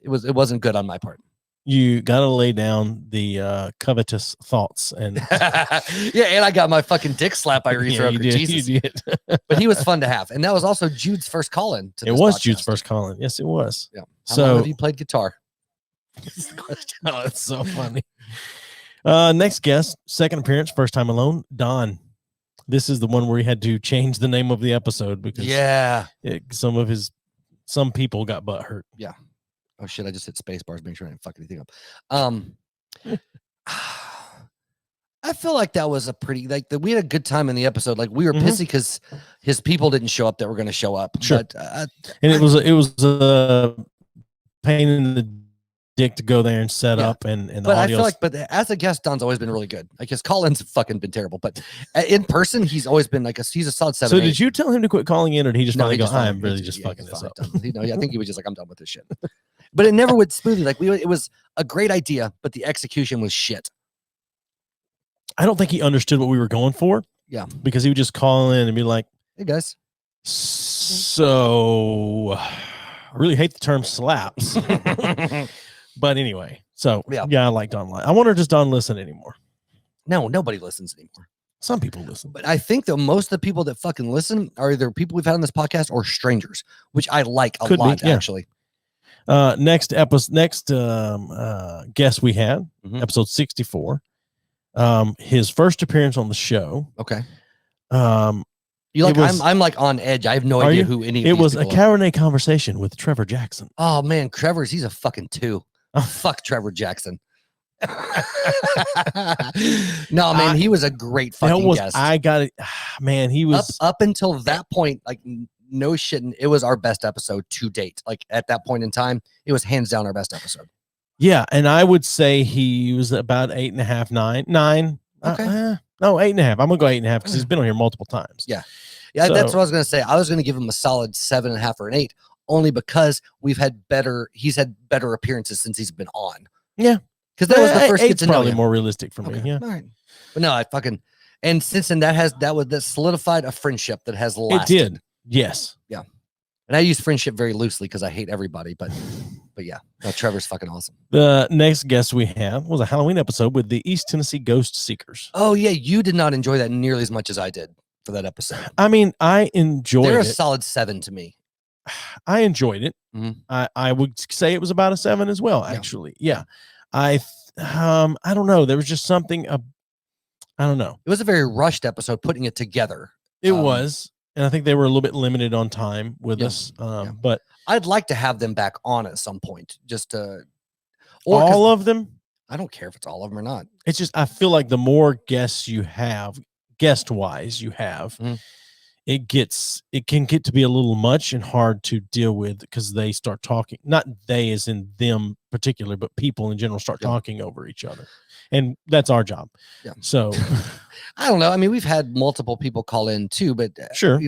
wasn't good on my part. You got to lay down the covetous thoughts and and I got my fucking dick slapped by Reese Roper. Jesus, you did. But he was fun to have, and that was also Jude's first call-in. It was Jude's first call-in. Yes, it was. Yeah. How long have you played guitar? Oh, that's so funny. Next guest, second appearance, first time alone, Don. This is the one where he had to change the name of the episode because some people got butt hurt. Yeah. Oh shit! I just hit space bars, make sure I didn't fuck anything up. I feel like that was a pretty we had a good time in the episode. Like, we were pissy because his people didn't show up that were going to show up. Sure. But, and it was a pain in the dick to go there and set up and the but audio. I feel like, but as a guest, Don's always been really good. Like, his call-ins have fucking been terrible, but in person, he's always been he's a solid 7. So did you tell him to quit calling in, or did he just finally go, I'm really just fucking this up? I think he was just like, I'm done with this shit. But it never went smoothly. Like, it was a great idea, but the execution was shit. I don't think he understood what we were going for. Yeah. Because he would just call in and be like, "Hey guys. So I really hate the term slaps." But anyway, so I like Don. I wonder, does Don listen anymore? No, nobody listens anymore. Some people listen. But I think that most of the people that fucking listen are either people we've had on this podcast or strangers, which I like a lot, actually. Next guest we had, episode 64, His first appearance on the show. Okay. Um, You like? was- I'm like on edge. I have no Are idea you? who any of It these was a people are. Cabernet conversation with Trevor Jackson. Oh man, he's a fucking 2. Fuck Trevor Jackson. No, man, he was a great fucking guest. I got it. Man, he was up until that point, like no shitting. It was our best episode to date. Like at that point in time, it was hands down our best episode. Yeah, and I would say he was about 8.5, 9. Okay. No, 8.5. I'm gonna go 8.5 because he's been on here multiple times. Yeah, So- that's what I was gonna say. I was gonna give him a solid 7.5 or an 8, only because he's had better appearances since he's been on. Yeah. Because that was the first get to know probably him. more realistic for me. Okay. Yeah. All right. But no, I fucking, and since then that solidified a friendship that has lasted. It did. Yes. Yeah. And I use friendship very loosely because I hate everybody, but yeah, no, Trevor's fucking awesome. The next guest we had was a Halloween episode with the East Tennessee Ghost Seekers. Oh yeah, you did not enjoy that nearly as much as I did for that episode. I mean, I enjoyed They're a it. solid 7 to me. I enjoyed it. Mhm. I would say it was about a 7 as well, actually. Yeah. I don't know. There was just something. I don't know. It was a very rushed episode putting it together. It was, and I think they were a little bit limited on time with us. But I'd like to have them back on at some point, just to. All of them. I don't care if it's all of them or not. It's just I feel like the more guests you have, guest wise, it can get to be a little much and hard to deal with because they start talking. Not they as in them particular, but people in general start talking over each other, and that's our job. Yeah. So I don't know. I mean, we've had multiple people call in too, but sure,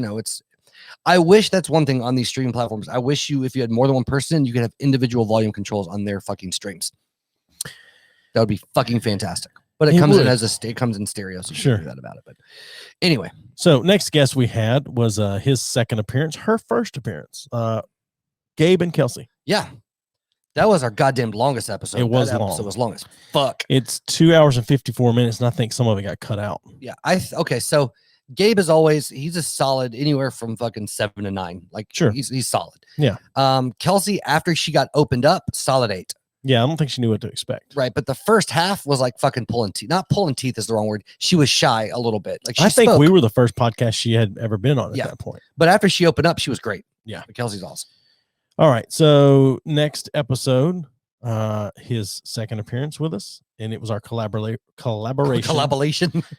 I wish that's one thing on these streaming platforms. I wish if you had more than one person, you could have individual volume controls on their fucking streams. That would be fucking fantastic. But it comes in stereo, so you can do that about it. But anyway, so next guest we had was his second appearance, her first appearance, Gabe and Kelsey. Yeah, that was our goddamn longest episode. It was long. Episode was long as fuck. It's 2 hours and 54 minutes, and I think some of it got cut out. Yeah, okay. So Gabe is he's a solid anywhere from fucking 7 to 9. Like sure, he's solid. Yeah. Kelsey, after she got opened up, solid 8. Yeah, I don't think she knew what to expect. Right, but the first half was like fucking pulling teeth. Not pulling teeth is the wrong word. She was shy a little bit. Like I think we were the first podcast she had ever been on at that point. But after she opened up, she was great. Yeah, Kelsey's awesome. All right, so next episode, his second appearance with us, and it was our collaboration.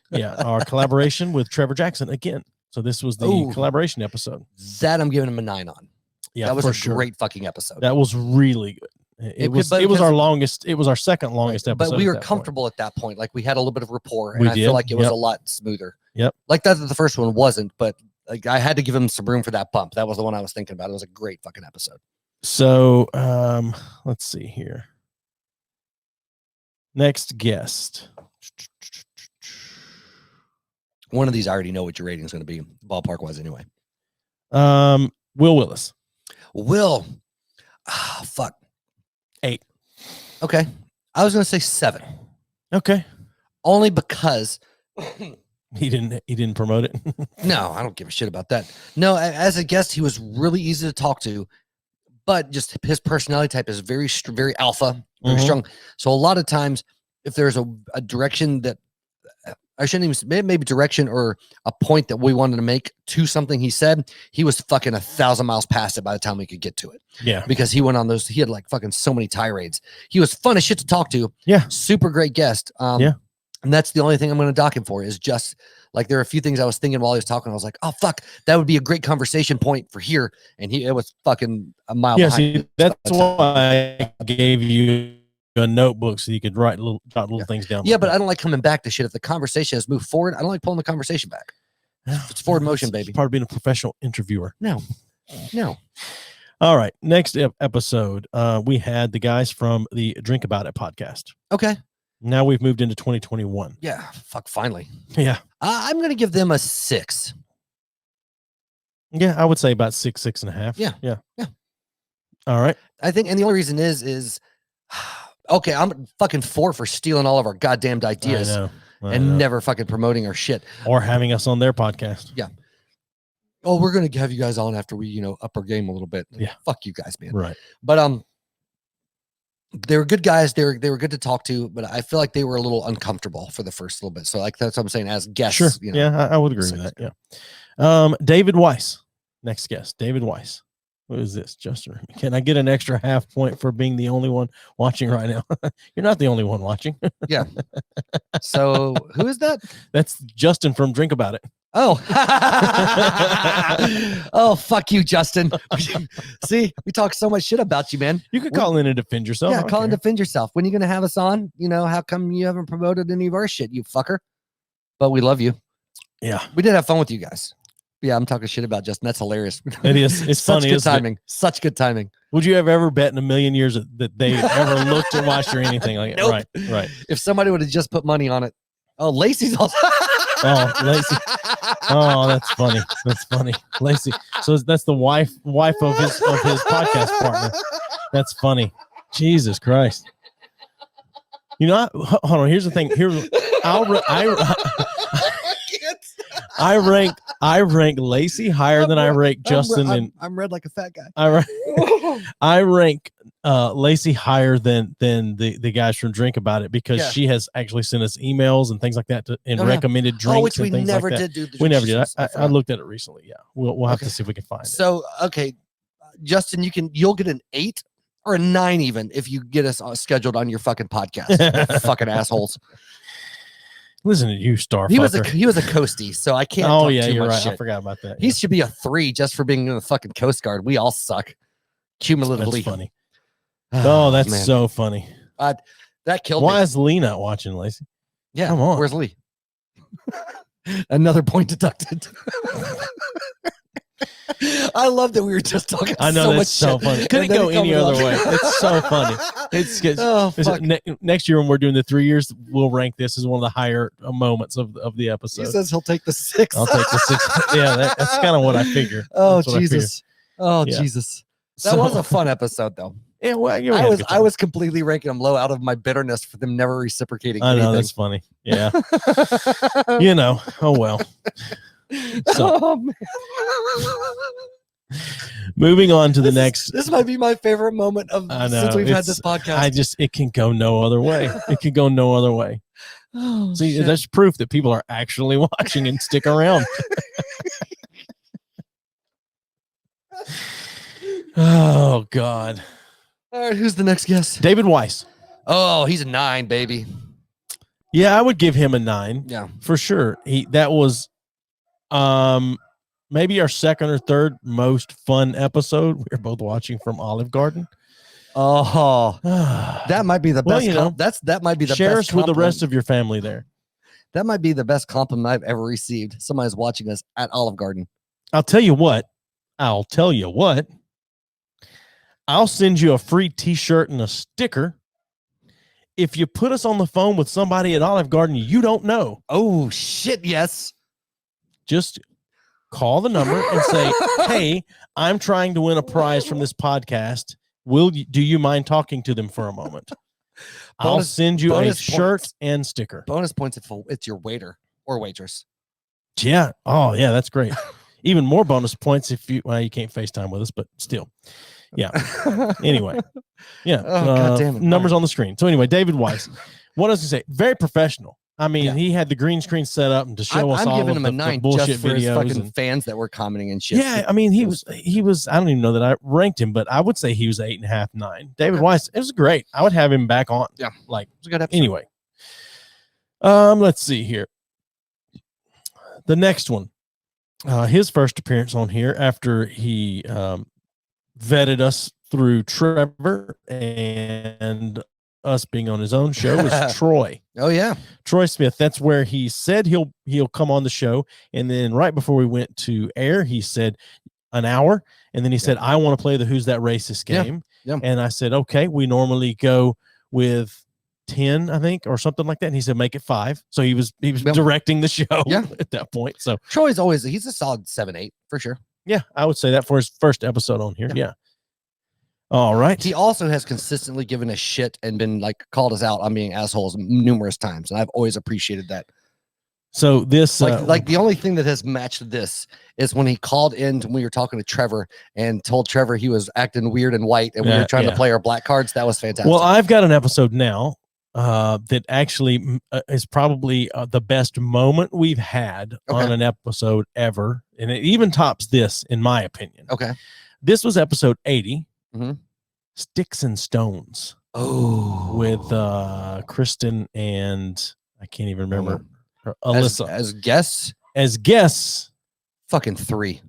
Yeah, our collaboration with Trevor Jackson again. So this was the collaboration episode. That I'm giving him a 9 on. Yeah, that was a great fucking episode. That was really good. It was our longest. It was our second longest episode. But we were comfortable at that point. Like we had a little bit of rapport, and I feel like it was a lot smoother. Yep. Like that the first one wasn't, but like I had to give him some room for that bump. That was the one I was thinking about. It was a great fucking episode. So let's see here. Next guest. One of these I already know what your rating is going to be, ballpark wise anyway. Will Willis. Will. Fuck. 8. Okay. I was going to say 7. Okay. Only because he didn't promote it. No, I don't give a shit about that. No, as a guest, he was really easy to talk to, but just his personality type is very alpha, very strong. So a lot of times, if there's a direction that I shouldn't even maybe direction or a point that we wanted to make to something he said, he was fucking 1,000 miles past it by the time we could get to it. Yeah. Because he went on those, he had like fucking so many tirades. He was fun as shit to talk to. Yeah. Super great guest. Yeah. And that's the only thing I'm going to dock him for is just like, there are a few things I was thinking while he was talking. I was like, oh, fuck, that would be a great conversation point for here. And it was fucking a mile behind. See, that's why I gave you a notebook so you could jot little things down. Yeah, but I don't like coming back to shit. If the conversation has moved forward, I don't like pulling the conversation back. It's forward motion, baby. It's part of being a professional interviewer. No. All right. Next episode, we had the guys from the Drink About It podcast. Okay. Now we've moved into 2021. Yeah. Fuck, finally. Yeah. I'm going to give them a 6. Yeah, I would say about 6.5. Yeah. All right. I think, and the only reason is okay, I'm fucking 4 for stealing all of our goddamn ideas I know. never fucking promoting our shit. Or having us on their podcast. Yeah. Oh, we're going to have you guys on after we, up our game a little bit. Yeah. Fuck you guys, man. Right. But, They were good guys. They were good to talk to, but I feel like they were a little uncomfortable for the first little bit. So like that's what I'm saying as guests. Sure. You know, Yeah, I would agree with that. Yeah. David Weiss, next guest. David Weiss. What is this, Justin? Can I get an extra half point for being the only one watching right now? You're not the only one watching. Yeah. So who is that? That's Justin from Drink About It. Oh, oh, fuck you, Justin. See, we talk so much shit about you, man. You could call in and defend yourself. Yeah, call and defend yourself. When are you going to have us on? You know, how come you haven't promoted any of our shit, you fucker? But we love you. Yeah. We did have fun with you guys. Yeah, I'm talking shit about Justin. That's hilarious. It is. It's such funny. Good timing. Such good timing. Would you have ever bet in a million years that they ever looked or watched or anything like Nope. it? Right. If somebody would have just put money on it. Oh, Lacey's also. Oh, Lacey. Oh, that's funny. That's funny. Lacey. So that's the wife of his podcast partner. That's funny. Jesus Christ. You know, hold on. Here's the thing. I rank Lacey higher than I rank Justin. I'm red like a fat guy. I rank Lacey higher than the guys from Drink About It because she has actually sent us emails and things like that and recommended drinks. Which we and things never like that. did. We never did. I looked at it recently. Yeah, we'll have to see if we can find it. So Justin, you'll get an 8 or a 9 even if you get us scheduled on your fucking podcast. Fucking assholes. Listen to you, Starfucker. He was a coastie, so I can't. Oh talk yeah, too you're much right. shit. I forgot about that. He should be a 3 just for being in the fucking Coast Guard. We all suck cumulatively. That's funny. Oh, that's man. So funny. That killed me. Why is Lee not watching, Lacey? Yeah, come on. Where's Lee? Another point deducted. I love that we were just talking. I know, so that's much so shit. funny. Couldn't go any other way. It's so funny. Next year when we're doing the 3 years, we'll rank this as one of the higher moments of the episode. He says he'll take the 6. I'll take the 6. Yeah, that's kind of what I figure. Oh Jesus! Oh yeah. Jesus! That was a fun episode, though. Yeah, well, I was completely ranking them low out of my bitterness for them never reciprocating. I know anything. That's funny. Yeah. You know. Oh well. So, oh, man. Moving on to the next. This might be my favorite moment since we've had this podcast. It can go no other way. It can go no other way. Oh, see, shit. That's proof that people are actually watching and stick around. Oh God. All right, who's the next guest? David Weiss. Oh, he's a 9, baby. Yeah, I would give him a 9. Yeah, for sure. That was maybe our second or third most fun episode. We were both watching from Olive Garden. Oh, that might be the best. That might be the share best us with the rest of your family there. That might be the best compliment I've ever received. Somebody's watching us at Olive Garden. I'll tell you what. I'll send you a free T-shirt and a sticker if you put us on the phone with somebody at Olive Garden you don't know. Oh shit! Yes. Just call the number and say, "Hey, I'm trying to win a prize from this podcast. Do you mind talking to them for a moment?" I'll send you a shirt and sticker. Bonus points if it's your waiter or waitress. Yeah. Oh, yeah. That's great. Even more bonus points if you can't FaceTime with us, but still. Yeah. Anyway. Yeah. God damn it. Numbers on the screen. So anyway, David Weiss. What does he say? Very professional. I mean, he had the green screen set up and to show us all giving him the a 9 bullshit just for videos his fucking fans that were commenting and shit. Yeah, I mean, he was. I don't even know that I ranked him, but I would say he was 8.5, 9. David Weiss, it was great. I would have him back on. Yeah, like it was a good episode. Anyway, let's see here. The next one, his first appearance on here after he vetted us through Trevor and us being on his own show was Troy. Oh yeah, Troy Smith. That's where he said he'll come on the show, and then right before we went to air, he said an hour, and then he said, "I want to play the Who's That Racist game." Yeah. And I said, "Okay, we normally go with 10, I think, or something like that." And he said, "Make it 5." So he was directing the show at that point. So Troy's he's a solid 7, 8 for sure. Yeah, I would say that for his first episode on here. Yeah. All right. He also has consistently given us shit and been like called us out on being assholes numerous times, and I've always appreciated that. So this like the only thing that has matched this is when he called in when we were talking to Trevor and told Trevor he was acting weird and white, and we were trying to play our black cards. That was fantastic. Well, I've got an episode now that actually is probably the best moment we've had on an episode ever, and it even tops this in my opinion. Okay, this was episode 80, Sticks and Stones. Oh, with Kristen and I can't even remember Alyssa as guests. Fucking 3.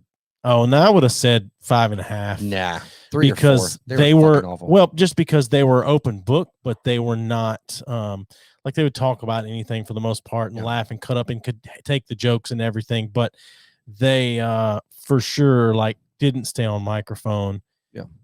Oh, no, I would have said 5.5. Nah, 3 because or 4. They were just because they were open book, but they were not like they would talk about anything for the most part and laugh and cut up and could take the jokes and everything, but they for sure like didn't stay on microphone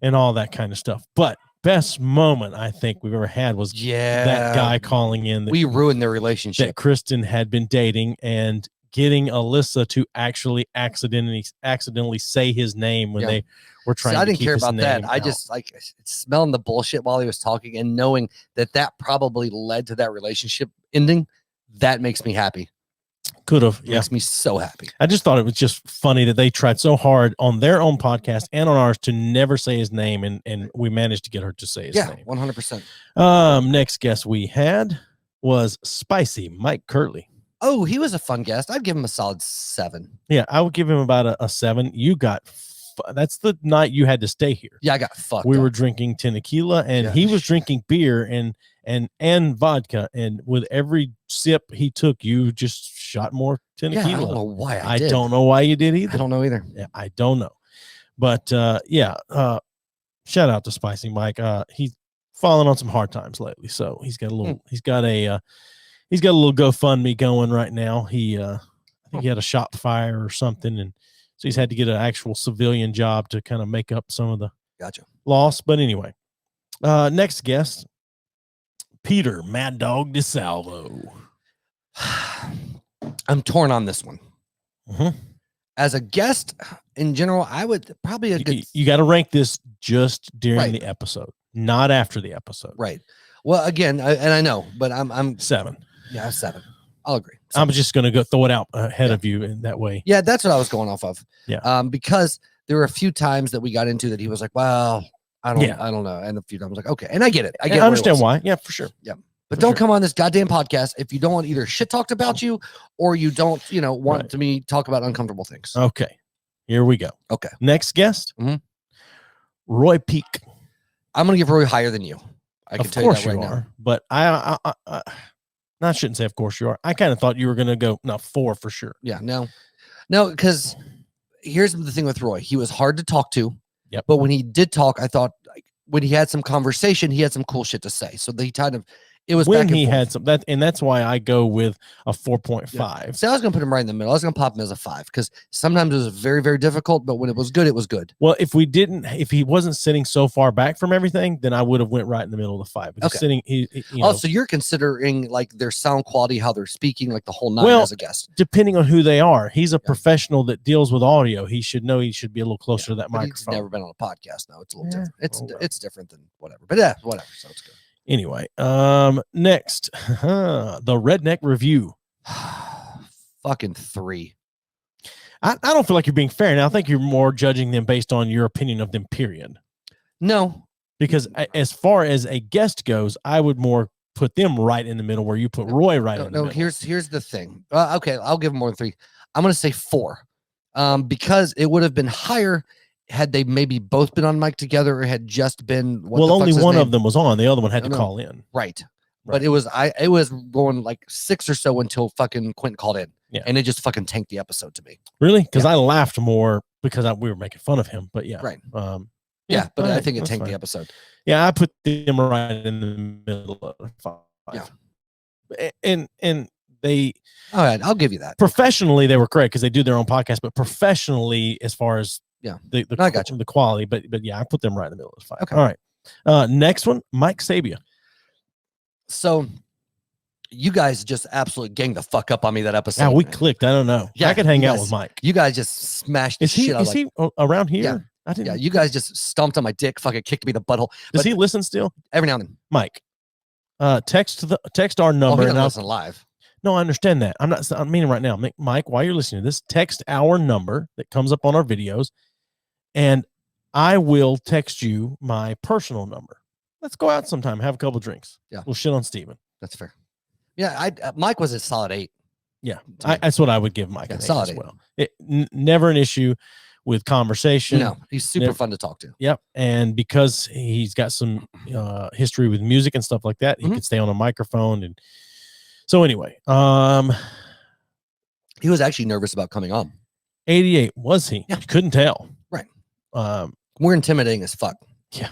and all that kind of stuff. But best moment I think we've ever had was that guy calling in that we ruined their relationship that Kristen had been dating and getting Alyssa to actually accidentally say his name when they were trying to I didn't keep care his about that. name I out. just like smelling the bullshit while he was talking and knowing that probably led to that relationship ending. That makes me happy. Could have. Makes me so happy. I just thought it was just funny that they tried so hard on their own podcast and on ours to never say his name, and we managed to get her to say his name. 100%. Next guest we had was Spicy Mike Curley. Oh, he was a fun guest. I'd give him a solid 7. Yeah, I would give him about a 7. You got that's the night you had to stay here. Yeah, I got fucked. We were drinking tequila, and he was drinking beer and vodka, and with every sip he took, you just shot more tequila. I don't know why I don't know why you did either. I don't know either. Yeah, I don't know. But shout out to Spicy Mike. He's fallen on some hard times lately, so he's got a little he's got a little GoFundMe going right now. I think he had a shop fire or something, and so he's had to get an actual civilian job to kind of make up some of the loss. But anyway, next guest, Peter Mad Dog DeSalvo. I'm torn on this one. As a guest in general, I would probably you got to rank this just during the episode, not after the episode. Right. Well, again, and I know, but I'm 7. Yeah, 7. I'll agree. 7. I'm just going to go throw it out ahead of you in that way. Yeah, that's what I was going off of. Yeah. Because there were a few times that we got into that he was like, well, I don't know. And a few times I was like, okay. And I get it. I understand why. Yeah, for sure. Yeah. But don't come on this goddamn podcast if you don't want either shit talked about you or you don't, want to me talk about uncomfortable things. Okay. Here we go. Okay. Next guest, Roy Peak. I'm going to give Roy higher than you. I can tell you that right now. But I shouldn't say of course you are. I kind of thought you were going to go 4 for sure. Yeah, no, because here's the thing with Roy. He was hard to talk to. Yep. But when he did talk, I thought when he had some conversation, he had some cool shit to say. So he kind of, it was when back and he forth. had some and that's why I go with a 4.5. Yeah. So I was gonna put him right in the middle. I was gonna pop him as a 5 because sometimes it was very, very difficult, but when it was good, it was good. Well, if he wasn't sitting so far back from everything, then I would have went right in the middle of the 5. But sitting, so you're considering like their sound quality, how they're speaking, like the whole 9 as a guest. Depending on who they are, he's a professional that deals with audio. He should know he should be a little closer to that microphone. He's never been on a podcast. Now it's a little different. It's different than whatever. But yeah, whatever. So it's good. Anyway, next, the Redneck Review. Fucking 3. I don't feel like you're being fair. Now I think you're more judging them based on your opinion of them, period. No. Because as far as a guest goes, I would more put them right in the middle where you put Roy right in the middle. Here's the thing. Okay, I'll give them more than 3. I'm going to say 4. Because it would have been higher had they maybe both been on mic together or had just been only one of them was on. The other one had to call in. Right. But it was going like 6 or so until fucking Quentin called in. Yeah. And it just fucking tanked the episode to me. Really? Because I laughed more because we were making fun of him. But yeah. Right. But I think it tanked the episode. Yeah, I put them right in the middle of 5. Yeah. And they all right, I'll give you that. Professionally, they were correct because they do their own podcast, but professionally, as far as the quality, but yeah, I put them right in the middle of 5. Okay. All right. Next one, Mike Sabia. So you guys just absolutely ganged the fuck up on me that episode. Yeah, we clicked. I don't know. Yeah, I could hang out with Mike. You guys just smashed the shit out. Is he around here? Yeah. I didn't. Yeah, you guys just stomped on my dick, fucking kicked me the butthole. Does he listen still? Every now and then. Mike, text our number. He doesn't listen live. No, I understand that. I'm meaning right now, Mike, while you're listening to this, text our number that comes up on our videos, and I will text you my personal number. Let's go out sometime, have a couple drinks. Yeah. We'll shit on Steven. That's fair. Yeah, Mike was a solid 8. Yeah, that's what I would give Mike. Yeah, an 8 solid as well. Never an issue with conversation. No, he's super fun to talk to. Yep, and because he's got some history with music and stuff like that, he could stay on a microphone. And so anyway, he was actually nervous about coming on. 88 was he? Yeah. You couldn't tell. Right. We're intimidating as fuck. Yeah.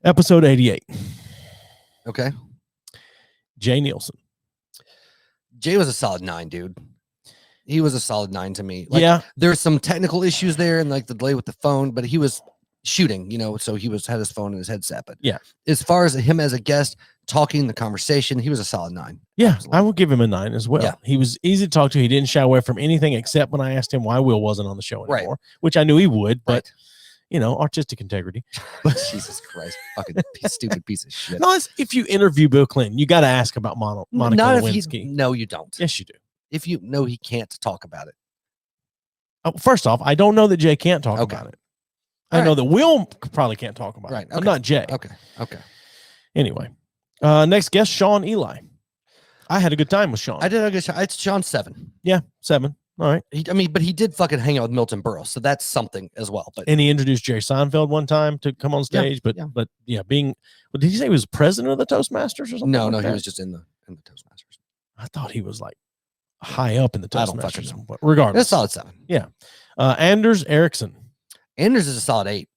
Episode 88. Okay. Jay Nielsen. Jay was a solid 9, dude. He was a solid 9 to me. Like, yeah. There's some technical issues there and like the delay with the phone, but he was shooting, so he had his phone in his headset. But yeah, as far as him as a guest talking the conversation, he was a solid 9. Yeah, absolutely. I will give him a 9 as well. Yeah. He was easy to talk to. He didn't shy away from anything except when I asked him why Will wasn't on the show anymore, which I knew he would, but artistic integrity. Jesus Christ, fucking stupid piece of shit. No, if you interview Bill Clinton, you got to ask about Monica Lewinsky. No, you don't. Yes, you do. If you know he can't talk about it. Oh, first off, I don't know that Jay can't talk about it. I know that Will probably can't talk about it, but not Jay. Okay. Anyway, next guest, Sean Eli. I had a good time with Sean. I did a good. It's Sean 7. Yeah, 7. All right. But he did fucking hang out with Milton Berle, so that's something as well. But and he introduced Jerry Seinfeld one time to come on stage. But did he say he was president of the Toastmasters or something? No, he was just in the Toastmasters. I thought he was like high up in the Toastmasters. I don't fucking know. But regardless, it's a solid 7. Yeah. Anders Ericsson. Anders is a solid 8.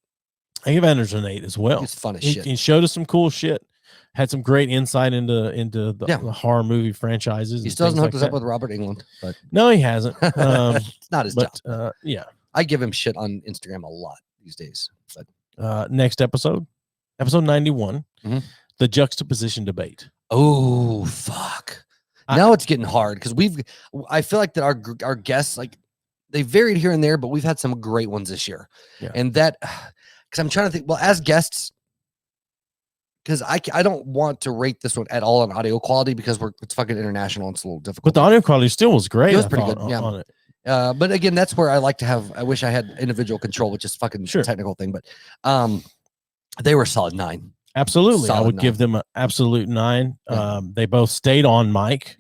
I give Anders an 8 as well. He's fun as shit. He showed us some cool shit. Had some great insight into the horror movie franchises. He still hasn't hooked us up with Robert Englund, but no, he hasn't. It's not his job. Yeah, I give him shit on Instagram a lot these days. But next episode 91, the juxtaposition debate. Oh fuck! Now it's getting hard because I feel like that our guests, like, they varied here and there, but we've had some great ones this year, and that because I'm trying to think. Well, as guests. Because I don't want to rate this one at all on audio quality because it's fucking international and it's a little difficult. But the audio quality still was great. It was pretty good on it. But again, that's where I like to have. I wish I had individual control, which is fucking technical thing. But they were solid 9. Absolutely, I would give them an absolute 9. They both stayed on mic.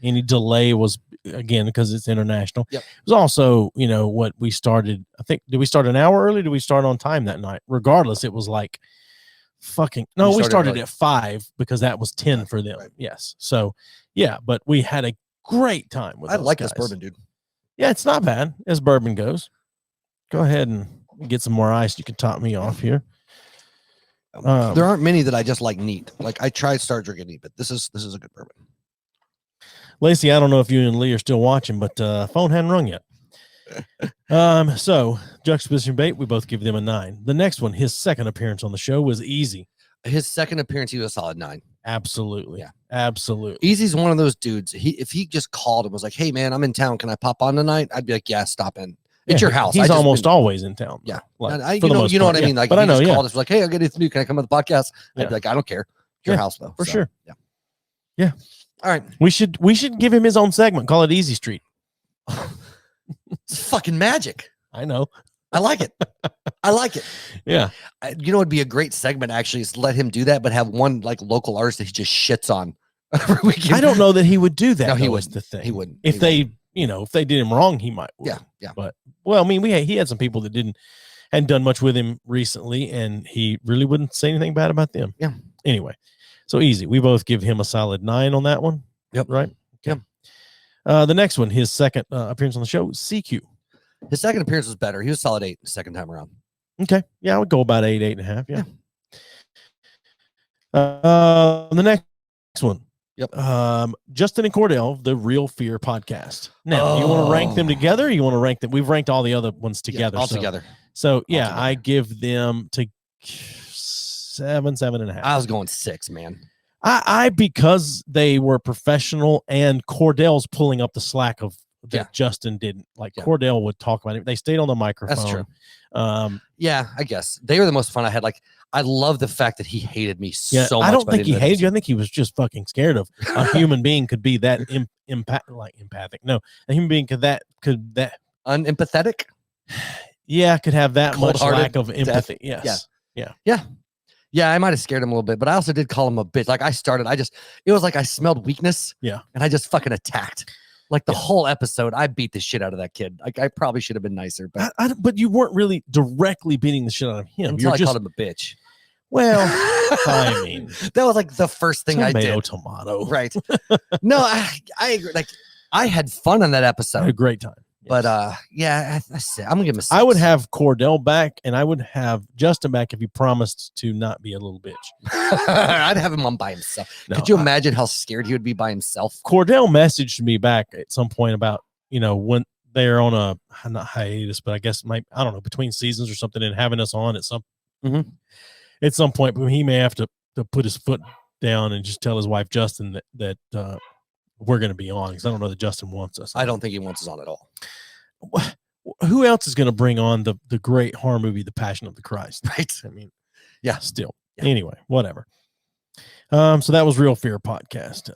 Any delay was again because it's international. It was also what we started. I think did we start an hour early? Did we start on time that night? Regardless, it was like. We started at 5 because that was 10 for them. Yes. So but we had a great time with I like guys. this bourbon, dude. Yeah, it's not bad as bourbon goes. Go ahead and get some more ice. You can top me off here. There aren't many that I just like neat. Like I tried start drinking neat, but this is a good bourbon. Lacey, I don't know if you and Lee are still watching, but phone hadn't rung yet. So juxtaposition debate, we both give them a 9. The next one, his second appearance on the show, was Easy. His second appearance, he was a solid 9. Absolutely. Yeah, absolutely. Easy's one of those dudes. If he just called and was like, "Hey man, I'm in town. Can I pop on tonight?" I'd be like, "Yeah, stop in. It's your house." He's almost always in town. Yeah, like, you know what I mean. Like, but I know. Called us like, "Hey, I'll get it new. Can I come on the podcast?" I'd be like, "I don't care. It's your house though." For sure. Yeah. All right. We should give him his own segment. Call it Easy Street. It's fucking magic. I know. I like it. I like it. Yeah. It'd be a great segment actually is let him do that, but have one like local artist that he just shits on every weekend. I don't know that he would do that. No, he was wouldn't. The thing. He wouldn't. If they did him wrong, he might. Yeah. But I mean, he had some people that hadn't done much with him recently, and he really wouldn't say anything bad about them. Yeah. Anyway, so Easy. We both give him a solid 9 on that one. Yep. Right. Okay. The next one, his second appearance on the show, CQ. His second appearance was better. He was solid 8 the second time around. Okay. Yeah, I would go about 8, 8.5. Yeah. The next one. Yep. Justin and Cordell, the Real Fear podcast. Now, you want to rank them together? Or you want to rank them? We've ranked all the other ones together. All together. So yeah, I give them to 7, 7.5. I was going 6, man. I because they were professional and Cordell's pulling up the slack of that Justin didn't. Like Yeah. Cordell would talk about it. They stayed on the microphone. That's true. Yeah, I guess they were the most fun I had. Like, I love the fact that he hated me so much. I don't think he hated you. I think he was just fucking scared of a human being could be that empathic. No, a human being could unempathetic. Yeah, could have that much lack of empathy. Yes. Yeah, I might have scared him a little bit, but I also did call him a bitch. Like it was like I smelled weakness. Yeah. And I just fucking attacked. Like the whole episode, I beat the shit out of that kid. Like I probably should have been nicer, but but you weren't really directly beating the shit out of him. Until I called him a bitch. Well, I mean, that was like the first thing I did. Tomato. Right. No, I agree. Like I had fun on that episode. I had a great time. But yeah, I'm gonna give him a 6. I would have Cordell back, and I would have Justin back if he promised to not be a little bitch. I'd have him on by himself. No, Could you imagine how scared he would be by himself? Cordell messaged me back at some point about, when they're on a not hiatus, but I guess I don't know, between seasons or something, and having us on at some point, but he may have to put his foot down and just tell his wife Justin that we're going to be on, because I don't know that Justin wants us. I don't think he wants us on at all. Who else is going to bring on the great horror movie, The Passion of the Christ? Right. I mean, still. Yeah. Anyway, whatever. So that was Real Fear Podcast.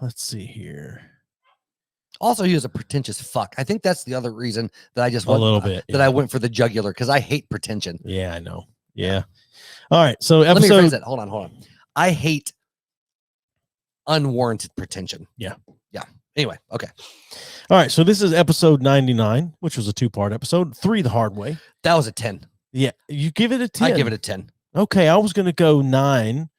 Let's see here. Also, he was a pretentious fuck. I think that's the other reason that I just went, a little bit that I went for the jugular, because I hate pretension. Yeah, I know. Yeah. All right. So let me rephrase that. Hold on. I hate unwarranted pretension. Yeah. Anyway, okay. All right. So this is episode 99, which was a 2-part episode. 3 the hard way. That was a 10. Yeah. You give it a 10. I give it a 10. Okay. I was going to go 9.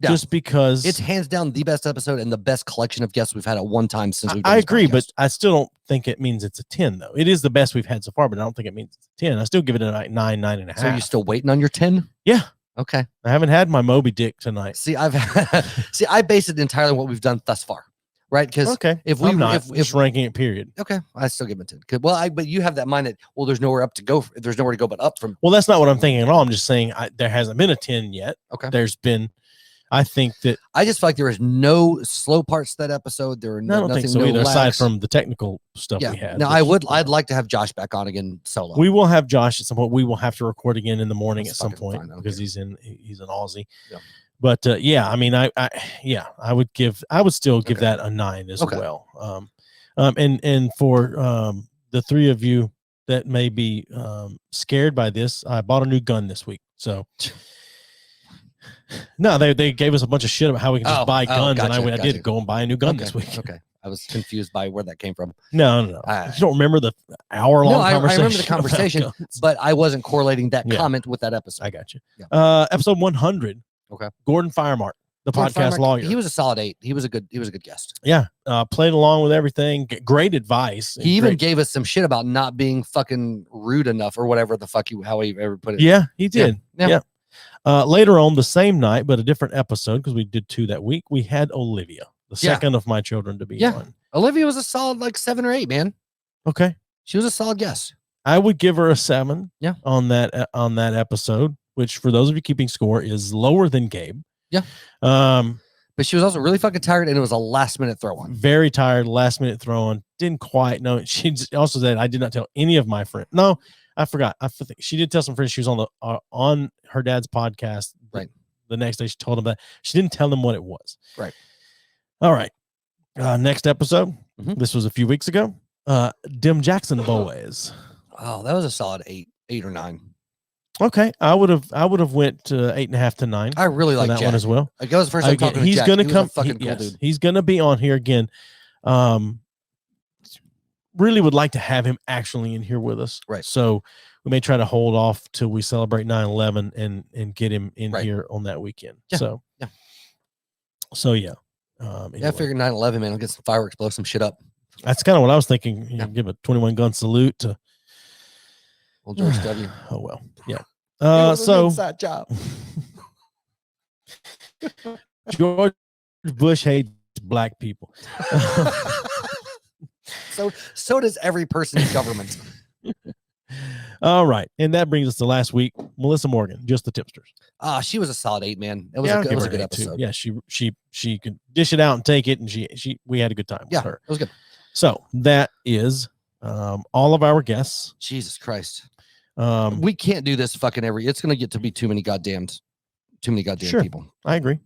Yeah. Just because it's hands down the best episode and the best collection of guests we've had at one time since we've I agree, but I still don't think it means it's a 10 though. It is the best we've had so far, but I don't think it means it's a 10. I still give it a 9.5. So you're still waiting on your 10? Yeah. Okay. I haven't had my Moby Dick tonight. See, I base it entirely on what we've done thus far. Right? Because if ranking it, period. Okay, I still give it a 10. Well, but you have that mind that there's nowhere up to go. There's nowhere to go but up from. Well, that's not what I'm thinking at all. I'm just saying there hasn't been a 10 yet. Okay. There's been. I think that I just feel like there was no slow parts to that episode. There were I don't think so either, aside from the technical stuff we had. No, I'd like to have Josh back on again solo. We will have Josh at some point. We will have to record again in the morning at some point because he's an Aussie. Yeah. But I mean, I would still give that a 9 as well. And for the 3 of you that may be scared by this, I bought a new gun this week. So no, they gave us a bunch of shit about how we can just buy guns, and I did go and buy a new gun this week. Okay, I was confused by where that came from. No. You don't remember the hour-long conversation? I remember the conversation, but I wasn't correlating that comment with that episode. I got you. Yeah. Episode 100. Okay. Gordon Firemark, the podcast lawyer. He was a solid 8. He was a good guest. Yeah. Played along with everything. Great advice. He even gave us some shit about not being fucking rude enough or whatever the fuck how he ever put it. Yeah, he did. Yeah. Later on the same night, but a different episode, because we did 2 that week, we had Olivia, the second of my children to be on. Olivia was a solid 7 or 8, man. Okay. She was a solid guest. I would give her a 7 on that episode, which for those of you keeping score is lower than Gabe. Yeah. But she was also really fucking tired, and it was a last-minute throw-on. Very tired, last-minute throw-on. Didn't quite know. She also said, I did not tell any of my friends. No, I forgot. I think she did tell some friends she was on her dad's podcast. Right. The next day she told them that. She didn't tell them what it was. Right. All right. Next episode. This was a few weeks ago. Dim Jackson Boys. Oh, that was a solid 8 or 9. Okay, I would have went to 8.5 to 9. I really like that Jack. one as well. That was the first time talking to he's Jack. Gonna come. Fucking cool dude. He's gonna be on here again. Really would like to have him actually in here with us. Right. So we may try to hold off till we celebrate 9/11 and get him in here on that weekend. Yeah. So yeah. Anyway. I figured 9/11, man. I'll get some fireworks, blow some shit up. That's kind of what I was thinking. You give a 21 gun salute to old George W. Oh well. Yeah. So inside job. George Bush hates black people. So does every person in government. All right, and that brings us to last week. Melissa Morgan, just the tipsters. She was a solid 8, man. It was a good episode. Yeah, she could dish it out and take it, and we had a good time with her. It was good. So that is all of our guests. Jesus Christ. Um, We can't do this fucking it's going to get to be too many goddamn Sure. people. I agree.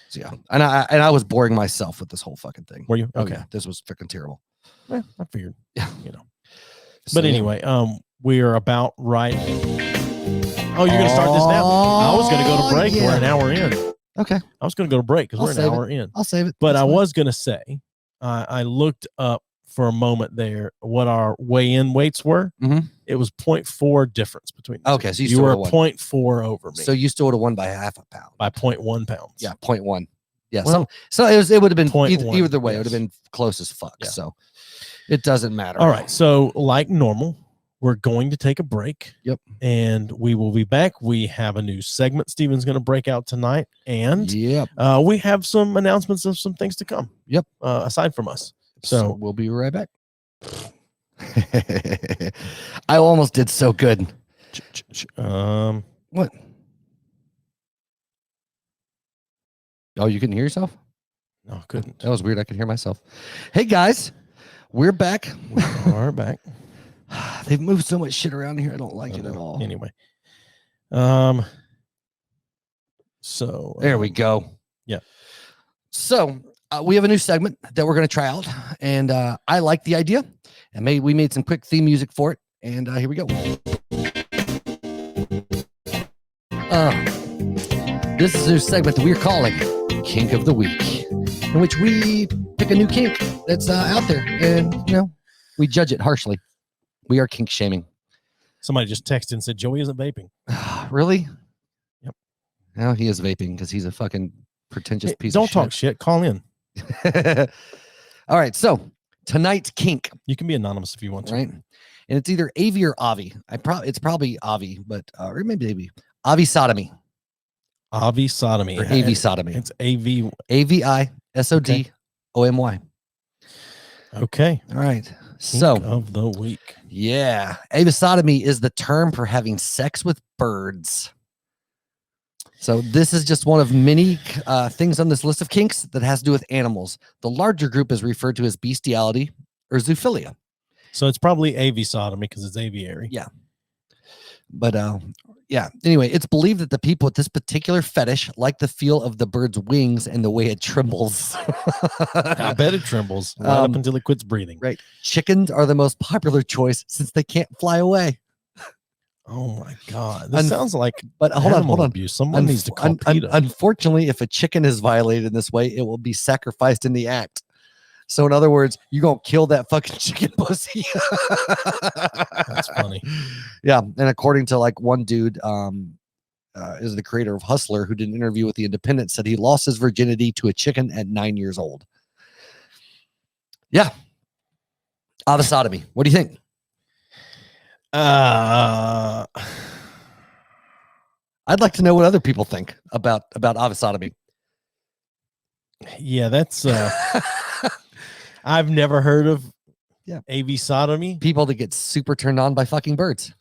So, yeah. And I was boring myself with this whole fucking thing. Were you? Oh, Okay. yeah. This was freaking terrible. Yeah, I figured. Yeah. But anyway, we are about right. Oh, you're going to start this now? I was going to go to break. Yeah. We're an hour in. Okay. I was going to go to break because we're an hour in. I'll save it. But That's I fine. was going to say, I looked up for a moment there what our weigh-in weights were. Mm-hmm. It was 0.4 difference between the okay, two. so you were 0.4 over me. So you still would have won by half a pound. By 0.1 pounds. Yeah, 0.1. Yeah, Well, so it would have been 0.1, either way. yes. It would have been close as fuck. Yeah. So it doesn't matter. All right. So like normal, we're going to take a break. Yep. And we will be back. We have a new segment Steven's going to break out tonight. And yep. We have some announcements of some things to come. Yep. Aside from us. So we'll be right back. I almost did so good. What? Oh, you couldn't hear yourself? No, I couldn't. That was weird. I could hear myself. Hey guys, we're back. We're back. They've moved so much shit around here. I don't like it at all. Anyway. So there we go. Yeah. So we have a new segment that we're going to try out, and I like the idea. And we made some quick theme music for it, and here we go. This is a new segment that we're calling Kink of the Week, in which we pick a new kink that's out there, and we judge it harshly. We are kink shaming. Somebody just texted and said Joey isn't vaping. Really? Yep. Now he is vaping because he's a fucking pretentious piece of shit. Don't talk shit. Call in. All right. So tonight's kink. You can be anonymous if you want to. Right. And it's either Avi or Avi. It's probably Avi, but or maybe Avi. Avisodomy. Avisodomy. Or Avisodomy. It's A-V. Avisodomy. Okay. All right. Kink so of the week. Yeah. Avisodomy is the term for having sex with birds. So this is just one of many things on this list of kinks that has to do with animals. The larger group is referred to as bestiality or zoophilia. So it's probably avisodomy because it's aviary. Yeah. But yeah. Anyway, it's believed that the people with this particular fetish like the feel of the bird's wings and the way it trembles. I bet it trembles right up until it quits breathing. Right. Chickens are the most popular choice since they can't fly away. Oh my God. This sounds like hold on. abuse. Someone needs to call PETA. Unfortunately, if a chicken is violated in this way, it will be sacrificed in the act. So in other words, you're going to kill that fucking chicken pussy. That's funny. Yeah. And according to like one dude, is the creator of Hustler, who did an interview with The Independent, said he lost his virginity to a chicken at 9 years old. Yeah. Avisodomy. What do you think? I'd like to know what other people think about avisodomy. Yeah, that's I've never heard of avisodomy. People that get super turned on by fucking birds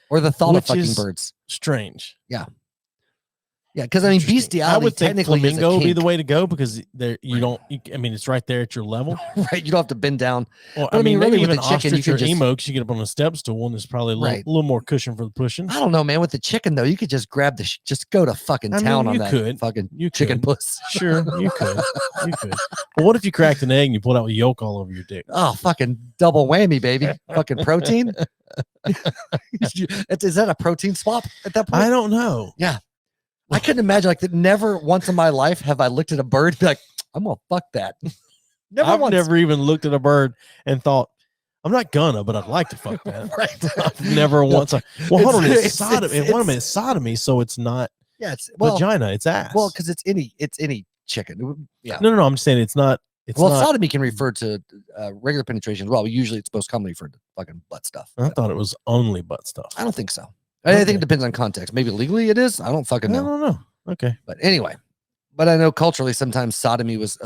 or the thought of fucking birds. Strange. Yeah. Yeah, because I mean, bestiality. I would think flamingo would be the way. way to go because there I mean, it's right there at your level. Right, you don't have to bend down. Well, I mean, really, even with the chicken, you ostrich can or just emo, you get up on a step stool and there's probably a little more cushion for the pushing. I don't know, man. With the chicken though, you could just grab just go to fucking town on that fucking chicken puss. Sure, you could. But what if you cracked an egg and you pulled out with yolk all over your dick? Oh, fucking double whammy, baby! Fucking protein. Is that a protein swap at that point? I don't know. Yeah. I couldn't imagine that. Never once in my life have I looked at a bird and be like, I'm gonna fuck that. I've never even looked at a bird and thought, I'm not gonna, but I'd like to fuck that. Right. I've never once. Well, hold on, it's sodomy. It's sodomy, so it's not. Yeah, it's vagina. It's ass. Well, because it's any chicken. Yeah. No. I'm just saying it's not. It's not, sodomy can refer to regular penetration as well. But usually, it's most commonly referred to fucking butt stuff. I thought it was only butt stuff. I don't think so. I think it depends on context. Maybe legally it is. I don't fucking know. I don't know. Okay. But anyway, I know culturally sometimes sodomy was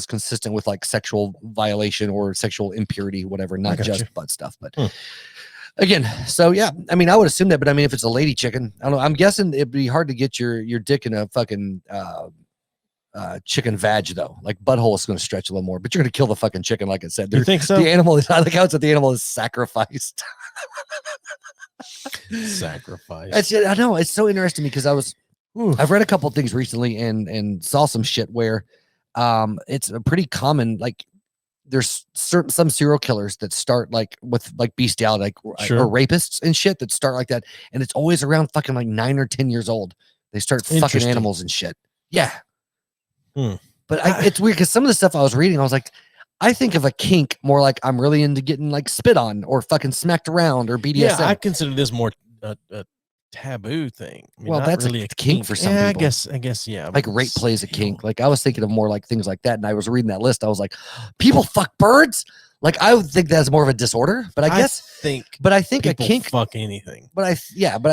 consistent with like sexual violation or sexual impurity, whatever, not just butt stuff. But again, so yeah, I mean, I would assume that. But I mean, if it's a lady chicken, I don't know. I'm guessing it'd be hard to get your dick in a fucking chicken vag though. Like butthole is going to stretch a little more, but you're going to kill the fucking chicken. Like I said, You think so? The animal is, I like how it's that the animal is sacrificed. Sacrifice. I know it's so interesting because I've read a couple of things recently and saw some shit where it's a pretty common, like there's some serial killers that start like with like bestiality, like or rapists and shit that start like that, and it's always around fucking like 9 or 10 years old. They start fucking animals and shit. Yeah. But it's weird because some of the stuff I was reading, I was like, I think of a kink more like I'm really into getting like spit on or fucking smacked around or BDSM. Yeah, I consider this more a taboo thing. I mean, well, that's really a kink for some people. I guess, yeah. Like rape plays a kink. Like I was thinking of more like things like that, and I was reading that list. I was like, people fuck birds. Like I would think that's more of a disorder, but I think a kink fuck anything. But I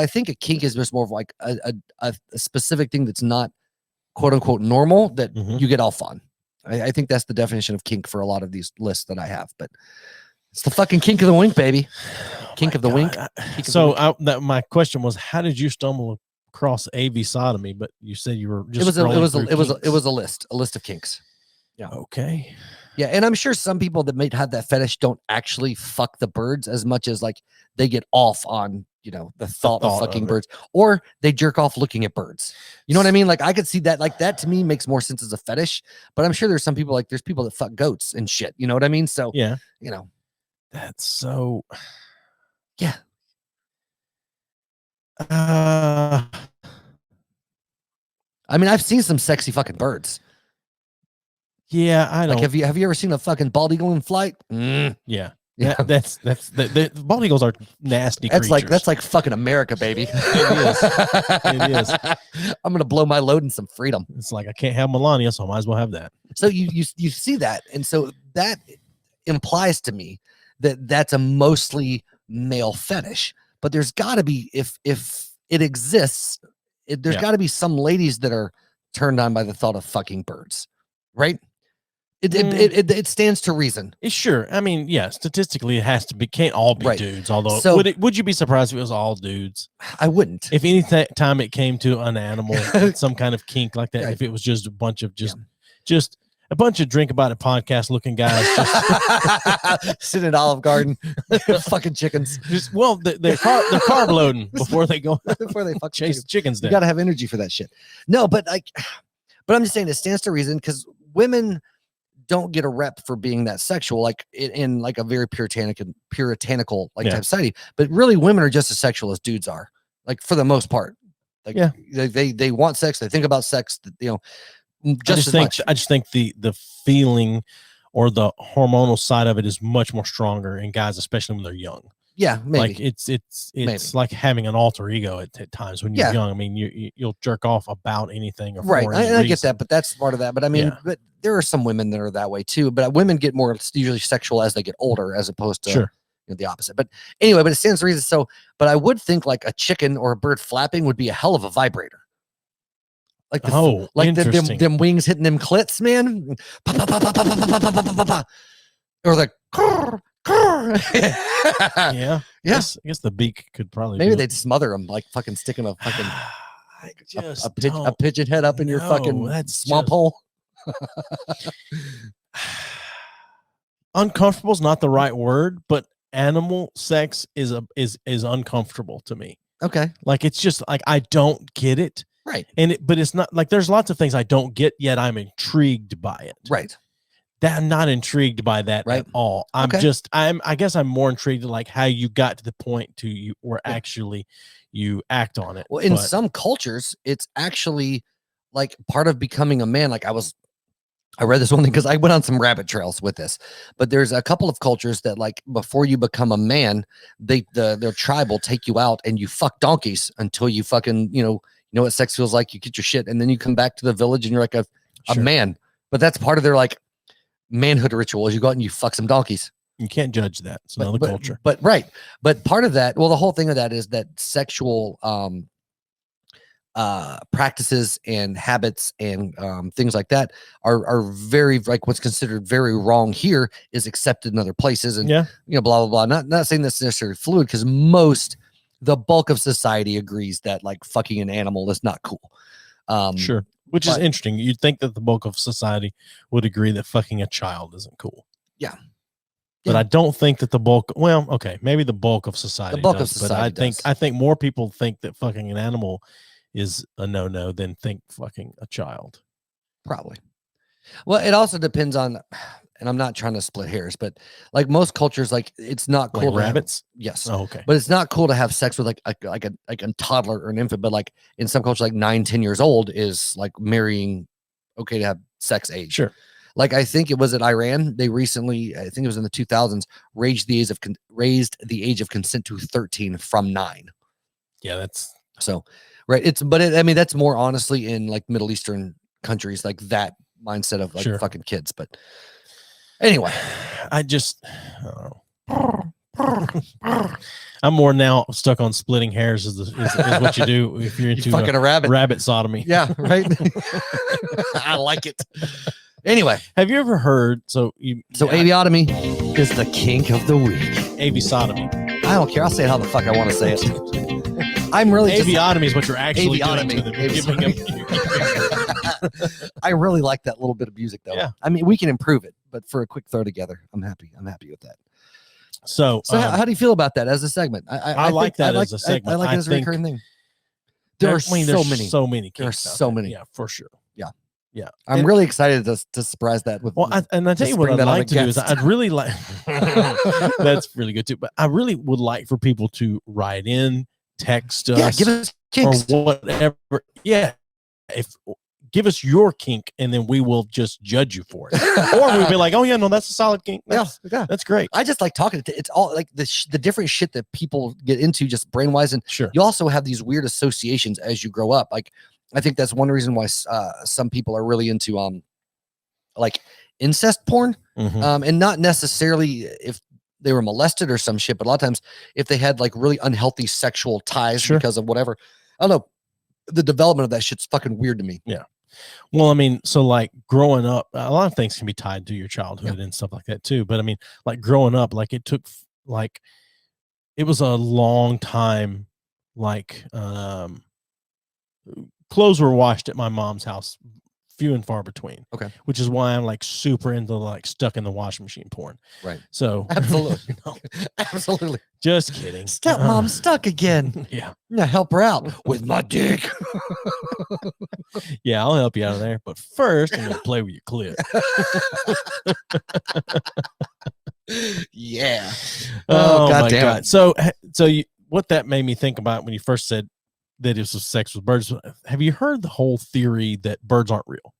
think a kink is just more of like a specific thing that's not quote unquote normal that you get off on. I think that's the definition of kink for a lot of these lists that I have, but it's the fucking kink of the wink, baby. Kink of the wink. So my question was, how did you stumble across Avisodomy? But you said you were just it was a list of kinks. Yeah. Okay. Yeah, and I'm sure some people that might have that fetish don't actually fuck the birds as much as like they get off on, you know, the thought of fucking birds, or they jerk off looking at birds. You know what I mean? Like I could see that. Like that to me makes more sense as a fetish. But I'm sure there's some people, like there's people that fuck goats and shit. You know what I mean? So yeah, you know, that's so. Yeah. I mean, I've seen some sexy fucking birds. Yeah, I don't. Like, have you ever seen a fucking bald eagle in flight? Yeah. That's the bald eagles are nasty creatures. That's like fucking America, baby. It is. I'm gonna blow my load in some freedom. It's like I can't have Melania, so I might as well have that. So you see that, and so that implies to me that that's a mostly male fetish. But there's got to be, if it exists, there's got to be some ladies that are turned on by the thought of fucking birds, right? It stands to reason. Sure. I mean, yeah, statistically it has to be, can't all be dudes. Although would you be surprised if it was all dudes? I wouldn't. If any time it came to an animal, some kind of kink like that, if it was just a bunch of just a bunch of drink about it podcast looking guys just sitting at Olive Garden, fucking chickens. They're carb loading before they go before they fuck chase chickens down. You gotta have energy for that shit. No, but I'm just saying it stands to reason because women don't get a rep for being that sexual, like in like a very puritanical like type society. But really, women are just as sexual as dudes are, like for the most part. Like they want sex, they think about sex, you know. I just think the feeling or the hormonal side of it is much more stronger in guys, especially when they're young. Yeah, maybe. Like it's like having an alter ego at times when you're young. I mean, you'll jerk off about anything, right? I get that, but that's part of that. But I mean, but there are some women that are that way too. But women get more usually sexual as they get older, as opposed to the opposite. But anyway, but it stands to reason. So, but I would think like a chicken or a bird flapping would be a hell of a vibrator. Like them wings hitting them clits, man. Or the yeah. I guess the beak could probably maybe they'd smother them, like fucking sticking a fucking a pigeon head up in your fucking swamp hole. Uncomfortable is not the right word, but animal sex is uncomfortable to me. Okay. Like it's just like I don't get it. Right. But it's not like there's lots of things I don't get, yet I'm intrigued by it. Right. That I'm not intrigued by that at all. I guess I'm more intrigued like how you got to the point to you where actually you act on it. Well, in some cultures, it's actually like part of becoming a man. Like I read this one thing because I went on some rabbit trails with this, but there's a couple of cultures that like before you become a man, their tribe will take you out and you fuck donkeys until you fucking, you know what sex feels like. You get your shit and then you come back to the village and you're like a man. But that's part of their like manhood ritual is you go out and you fuck some donkeys. You can't judge that. It's another culture. But part of that, well, the whole thing of that is that sexual practices and habits and things like that are very like what's considered very wrong here is accepted in other places and you know blah blah blah. Not saying that's necessarily fluid because the bulk of society agrees that like fucking an animal is not cool. Which is interesting. You'd think that the bulk of society would agree that fucking a child isn't cool. Yeah. But I don't think that the bulk. Well, okay, maybe the bulk of society. The bulk does, of society. But I think more people think that fucking an animal is a no than think fucking a child. Probably. Well, it also depends on, and I'm not trying to split hairs, but like most cultures, like it's not cool. Like rabbits. Yes. Oh, okay. But it's not cool to have sex with like a toddler or an infant. But like in some cultures, like 9-10 years old is like marrying. Okay, to have sex age. Sure. Like I think it was in Iran. They recently, I think it was in the 2000s, raised the age of consent to 13 from 9. Yeah, that's so right. I mean, that's more honestly in like Middle Eastern countries, like that mindset of like fucking kids. But anyway, I just, I'm more now stuck on splitting hairs is what you do if you're into fucking a rabbit sodomy. Yeah, right. I like it. Anyway, have you ever heard? Avisodomy is the kink of the week. Avisodomy. I don't care. I'll say it how the fuck I want to say it. I'm really Avisodomy is what you're actually doing to them. I really like that little bit of music though. Yeah. I mean, we can improve it, but for a quick throw together, I'm happy with that. So how do you feel about that as a segment? I like that as a segment. I like it as a recurring thing. There are so many. There are so many. Yeah, for sure. Yeah. I'm really excited to surprise that with. Well, I tell you what I'd like to do is I'd really like. That's really good too. But I really would like for people to write in, text us, give us kinks or whatever. Yeah, give us your kink, and then we will just judge you for it. Or we'll be like, oh yeah, no, that's a solid kink. That's great. I just like talking to it's all like the different shit that people get into just brain wise, and sure, you also have these weird associations as you grow up. Like I think that's one reason why some people are really into like incest porn, and not necessarily if they were molested or some shit, but a lot of times if they had like really unhealthy sexual ties because of whatever. I don't know. The development of that shit's fucking weird to me. Yeah. Well, I mean, so like growing up, a lot of things can be tied to your childhood and stuff like that too. But I mean, like growing up, like it took like it was a long time. Like clothes were washed at my mom's house, few and far between. Okay, which is why I'm like super into like stuck in the washing machine porn. Right. So absolutely, absolutely. Just kidding. Stepmom stuck again. Yeah. Now help her out with my dick. Yeah, I'll help you out of there. But first, I'm gonna play with your clip. Yeah. Oh God damn it. So what that made me think about when you first said that it was sex with birds. Have you heard the whole theory that birds aren't real?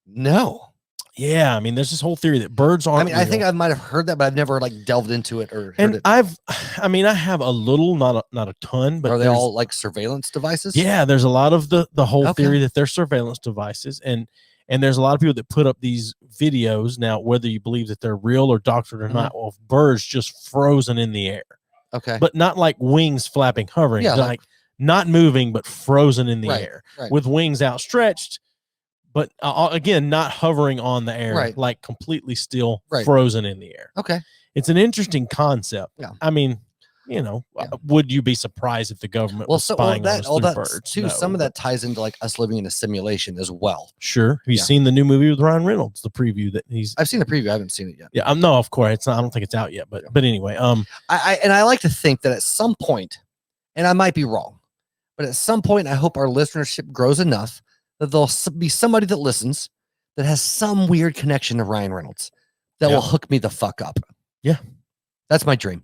No. Yeah, I mean, there's this whole theory that birds aren't. I think I might have heard that, but I've never like delved into it or heard it. I have a little, not a ton, but are they all like surveillance devices? Yeah, there's a lot of the whole theory that they're surveillance devices, and there's a lot of people that put up these videos now, whether you believe that they're real or doctored or not, of birds just frozen in the air. Okay, but not like wings flapping, hovering. Yeah, like not moving, but frozen in the air with wings outstretched. But again, not hovering on the air, like completely still, frozen in the air. Okay. It's an interesting concept. Yeah. I mean, would you be surprised if the government was spying on us through birds? Too, some of that ties into like us living in a simulation as well. Sure. Have you seen the new movie with Ryan Reynolds? The preview that I've seen the preview. I haven't seen it yet. Yeah. No, of course it's not. I don't think it's out yet. But anyway, I like to think that at some point, and I might be wrong, but at some point, I hope our listenership grows enough that there'll be somebody that listens that has some weird connection to Ryan Reynolds that will hook me the fuck up. Yeah. That's my dream.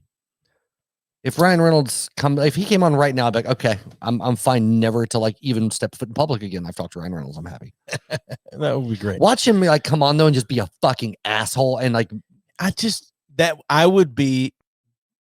If Ryan Reynolds if he came on right now, I'd be like, okay, I'm fine never to like even step foot in public again. I've talked to Ryan Reynolds. I'm happy. That would be great. Watch him like come on though and just be a fucking asshole. And like, I would be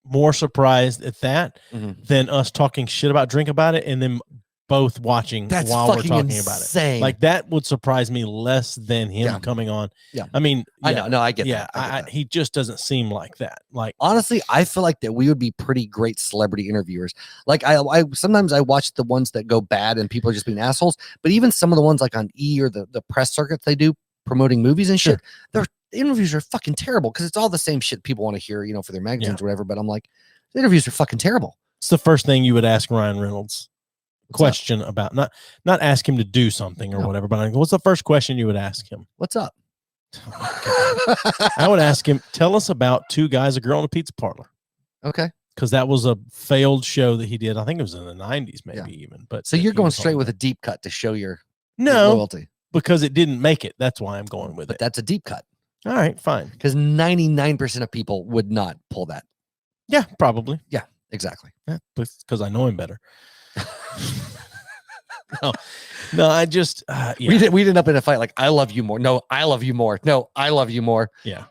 more surprised at that than us talking shit about Drink about it and then both watching while we're talking about it. Like that would surprise me less than him coming on. Yeah. I mean, I know. No, I get that. Yeah. He just doesn't seem like that. Like honestly, I feel like that we would be pretty great celebrity interviewers. Like I sometimes I watch the ones that go bad and people are just being assholes, but even some of the ones like on E or the press circuits they do promoting movies and shit, their interviews are fucking terrible because it's all the same shit people want to hear, for their magazines or whatever. But I'm like, the interviews are fucking terrible. It's the first thing you would ask Ryan Reynolds. question about not ask him to do something or whatever, but what's the first question you would ask him? What's up? I would ask him, tell us about Two Guys, a Girl in a Pizza Parlor. Okay. Because that was a failed show that he did. I think it was in the 90s, maybe even. But so you're going straight with a deep cut to show your your no loyalty. Because it didn't make it. That's why I'm going with But it. that's a deep cut. All right, fine. Because 99% of people would not pull that. Yeah, probably. Yeah, exactly. Because I know him better. No, I just we didn't end up in a fight like I love you more. No, I love you more. No, I love you more. Yeah.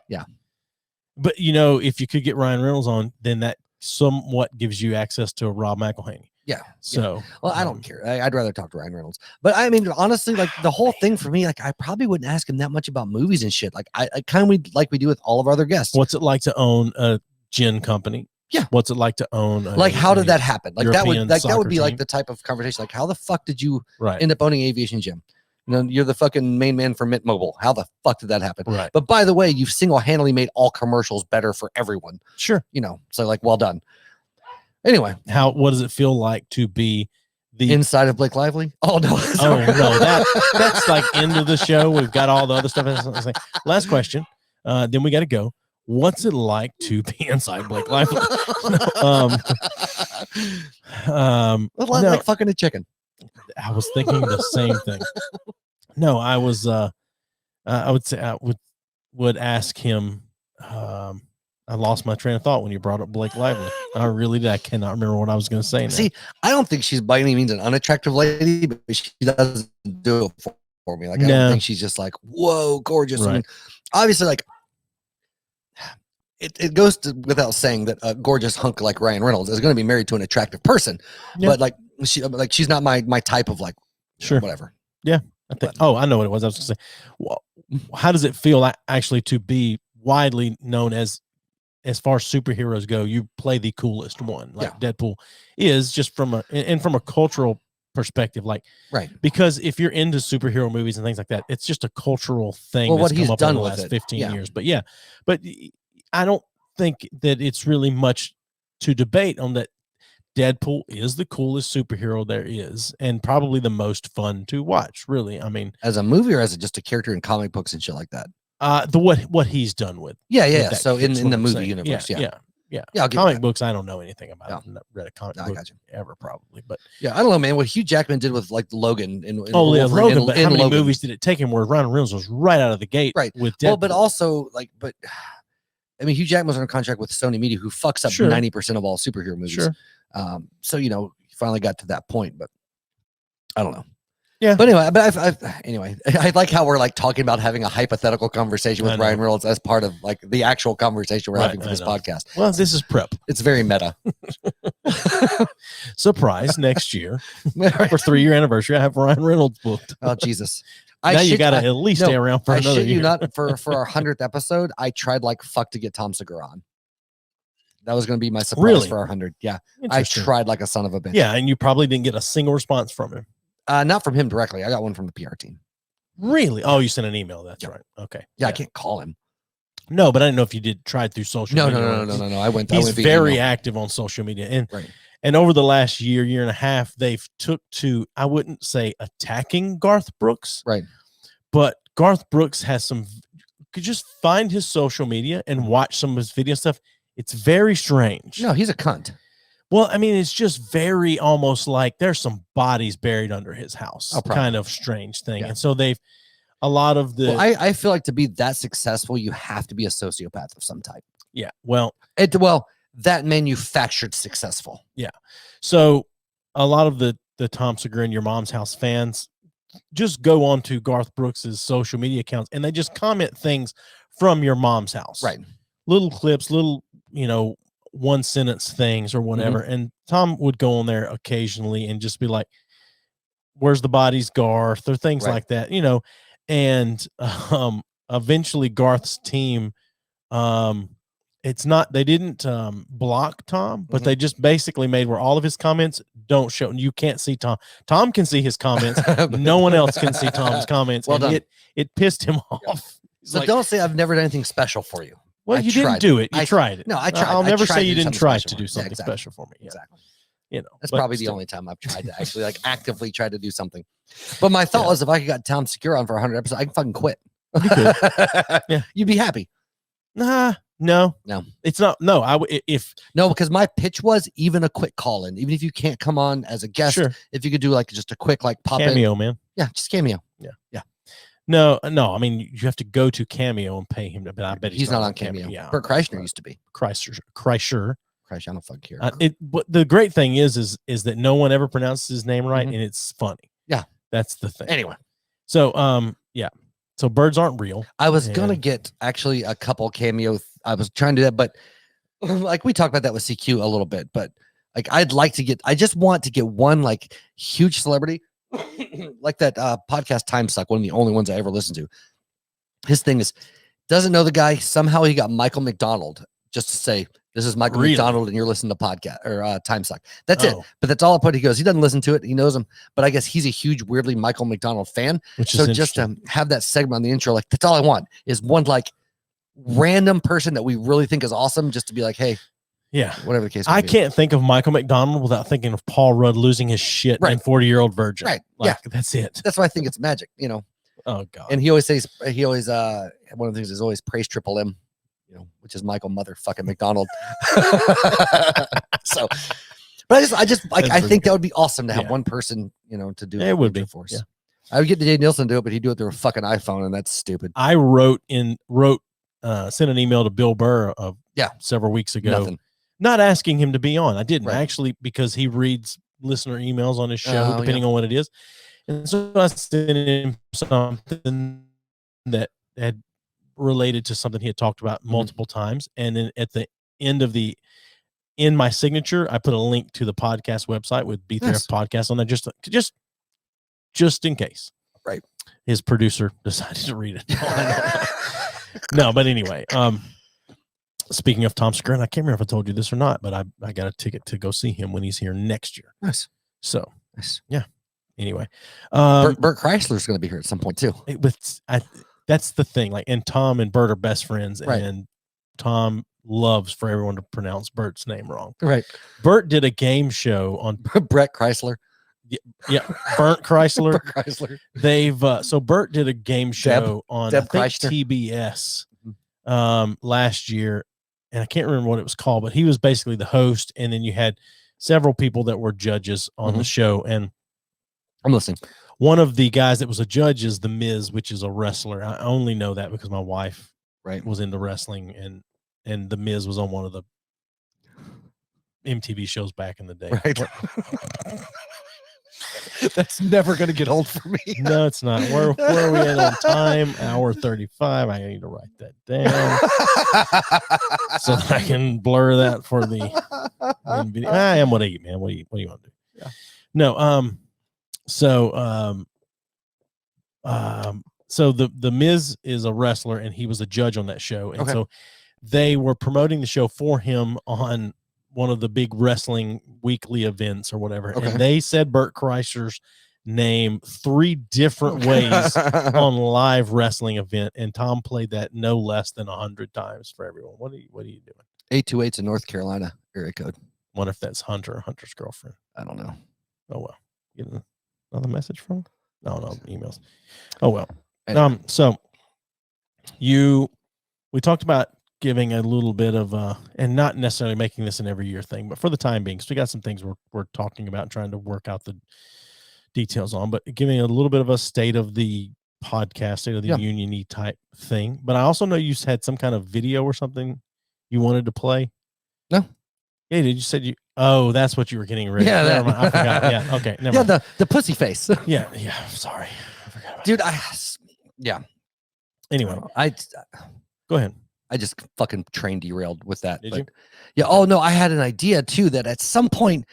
But if you could get Ryan Reynolds on, then that somewhat gives you access to Rob McElhaney. Yeah. So well, I don't care. I'd rather talk to Ryan Reynolds. But I mean, honestly, like the whole thing for me, like I probably wouldn't ask him that much about movies and shit. Like I kind of like we do with all of our other guests. What's it like to own a gin company? Yeah. What's it like to own? Like, how did that happen? Like that would be team? like the type of conversation. Like, how the fuck did you right. end up owning Aviation Gym? You know, you're the fucking main man for Mint Mobile. How the fuck did that happen? Right. But by the way, you've single-handedly made all commercials better for everyone. Sure. You know, so like, well done. Anyway, what does it feel like to be the inside of Blake Lively? Oh no, that's like end of the show. We've got all the other stuff. Last question. Then we got to go. What's it like to be inside Blake Lively? Like fucking a chicken. I was thinking the same thing. No, I was. I would say I would ask him. I lost my train of thought when you brought up Blake Lively. I really did. I cannot remember what I was going to say now. See, I don't think she's by any means an unattractive lady, but she doesn't do it for me. Like, I don't think she's just like, whoa, gorgeous. Right. I mean, obviously, like, it goes without saying that a gorgeous hunk like Ryan Reynolds is going to be married to an attractive person. Yeah. But like, she's not my type of like, sure, whatever. Yeah. I think. Oh, I know what it was. I was going to say, well, how does it feel actually to be widely known as far as superheroes go, you play the coolest one, like Deadpool is, just from a cultural perspective, like, right? Because if you're into superhero movies and things like that, it's just a cultural thing. Well, that's what he's come up done in the with last it. 15 years, but I don't think that it's really much to debate on that. Deadpool is the coolest superhero there is, and probably the most fun to watch. Really, I mean, as a movie or as just a character in comic books and shit like that. What he's done with so in the movie universe, comic books, I don't know anything about. I've not read a comic book ever, probably, but I don't know, man. What Hugh Jackman did with like Logan Logan, but how many movies did it take him where Ryan Reynolds was right out of the gate, right? With Deadpool? Well, but also I mean, Hugh Jackman was on a contract with Sony Media, who fucks up 90% of all superhero movies. Sure. So he finally got to that point, but I don't know. Yeah. But anyway, I like how we're like talking about having a hypothetical conversation with Ryan Reynolds as part of like the actual conversation we're having for this podcast. Well, this is prep. It's very meta. Surprise! Next year, for 3-year anniversary, I have Ryan Reynolds booked. Oh Jesus! You got to at least stay around for another year. You not for our 100th episode. I tried like fuck to get Tom Segura on. That was going to be my surprise for our 100. Yeah, I tried like a son of a bitch. Yeah, and you probably didn't get a single response from him. Not from him directly. I got one from the PR team. Really? Oh, you sent an email. That's right. Okay. Yeah, I can't call him. No, but I didn't know if you did try through social media. No. He's very active on social media, and over the last year and a half, they've took to, I wouldn't say attacking Garth Brooks, right? But Garth Brooks has some. Could just find his social media and watch some of his video stuff. It's very strange. No, he's a cunt. Well, I mean, it's just very almost like there's some bodies buried under his house, kind of strange thing. Yeah. And so a lot of the. Well, I feel like to be that successful, you have to be a sociopath of some type. Yeah. Well, that manufactured successful. Yeah. So a lot of the Tom Segura in Your Mom's House fans just go on to Garth Brooks's social media accounts and they just comment things from Your Mom's House. Right. Little clips, little, one sentence things or whatever. Mm-hmm. And Tom would go on there occasionally and just be like, where's the bodies, Garth, or things like that, and eventually Garth's team, they didn't block Tom, but they just basically made where all of his comments don't show. You can't see Tom. Tom can see his comments. No one else can see Tom's comments. Well done. It pissed him off. Yeah. So don't say I've never done anything special for you. Well, you didn't do it. You tried it. No, I tried. I'll never say you didn't try to do something special for me. Yeah. Exactly. you know, That's but probably the still. only time I've tried to actually like actively try to do something. But my thought was, if I could got Tom Segura on for 100 episodes, I can fucking quit. You could. Yeah. You'd be happy. No, it's not. No, no, because my pitch was even a quick call in, even if you can't come on as a guest, sure. if you could do like just a quick like pop cameo, in. man. Yeah, just cameo. Yeah. No. I mean, you have to go to Cameo and pay him. But I bet he's not on Cameo. Yeah, Bert Kreischer used to be. Kreischer. I don't fucking care. But the great thing is that no one ever pronounces his name right, and it's funny. Yeah, that's the thing. Anyway, so yeah. So birds aren't real. I was gonna get actually a couple cameo. I was trying to do that, but like we talked about that with CQ a little bit. But like I'd like to get. I just want to get one like huge celebrity, like that podcast Time Suck. One of the only ones I ever listened to. His thing is doesn't know the guy. Somehow he got Michael McDonald just to say this is Michael McDonald and you're listening to podcast or Time Suck. That's it. But that's all I put. He goes. He doesn't listen to it. He knows him, but I guess he's a huge weirdly Michael McDonald fan. So just to have that segment on the intro, like that's all I want is one like random person that we really think is awesome, just to be like, hey, yeah, whatever the case. I can't think of Michael McDonald without thinking of Paul Rudd losing his shit and 40-year-old virgin. Right. Like, that's it. That's why I think it's magic. You know. Oh God. And he always one of the things is always praise Triple M, you know, which is Michael motherfucking McDonald. So, but I think that would be awesome to have one person, you know, to do it would be for us. Yeah. I would get Dave Nielsen to do it, but he'd do it through a fucking iPhone, and that's stupid. I sent an email to Bill Burr several weeks ago, not asking him to be on. I didn't actually, because he reads listener emails on his show, depending on what it is. And so I sent him something that had related to something he had talked about multiple times. And then at the end of in my signature, I put a link to the podcast website with BTF podcast on that, just in case. Right. His producer decided to read it. No, but anyway, speaking of Tom Segura, I can't remember if I told you this or not, but I got a ticket to go see him when he's here next year. Nice. So yeah. Anyway, Bert Kreisler's going to be here at some point too. That's the thing. Like, and Tom and Bert are best friends, and Tom loves for everyone to pronounce Bert's name wrong. Right. Bert did a game show on Brett Chrysler. Yeah, Burnt Chrysler. Bert Chrysler. They've so Bert did a game show on Deb TBS last year, and I can't remember what it was called, but he was basically the host, and then you had several people that were judges on the show, and I'm listening. One of the guys that was a judge is The Miz, which is a wrestler. I only know that because my wife was into wrestling, and The Miz was on one of the MTV shows back in the day. Right. That's never going to get old for me. No, it's not. Where are we at on time? Hour 35. I need to write that down so that I can blur that for the video. I am what I eat, man. What do you want to do? Yeah. No. So the Miz is a wrestler, and he was a judge on that show, and so they were promoting the show for him on one of the big wrestling weekly events or whatever, and they said Bert Kreischer's name 3 different ways on live wrestling event, and Tom played that no less than 100 times for everyone. What are you doing? 828's in North Carolina area code. Wonder if that's Hunter or Hunter's girlfriend. I don't know. Oh well. Getting another message from? No, emails. Oh well. Anyway. So we talked about giving a little bit of and not necessarily making this an every year thing, but for the time being, so we got some things we're talking about and trying to work out the details on, but giving a little bit of a state of the podcast, state of the union-y type thing. But I also know you had some kind of video or something you wanted to play. No. Yeah, did you said you? Oh, that's what you were getting ready. Yeah, never mind. I forgot. Yeah, okay, never mind. The pussy face. Yeah. Sorry, I forgot about dude. Anyway, go ahead. I just fucking train derailed with that. Did you? Yeah. Oh no, I had an idea too that at some point,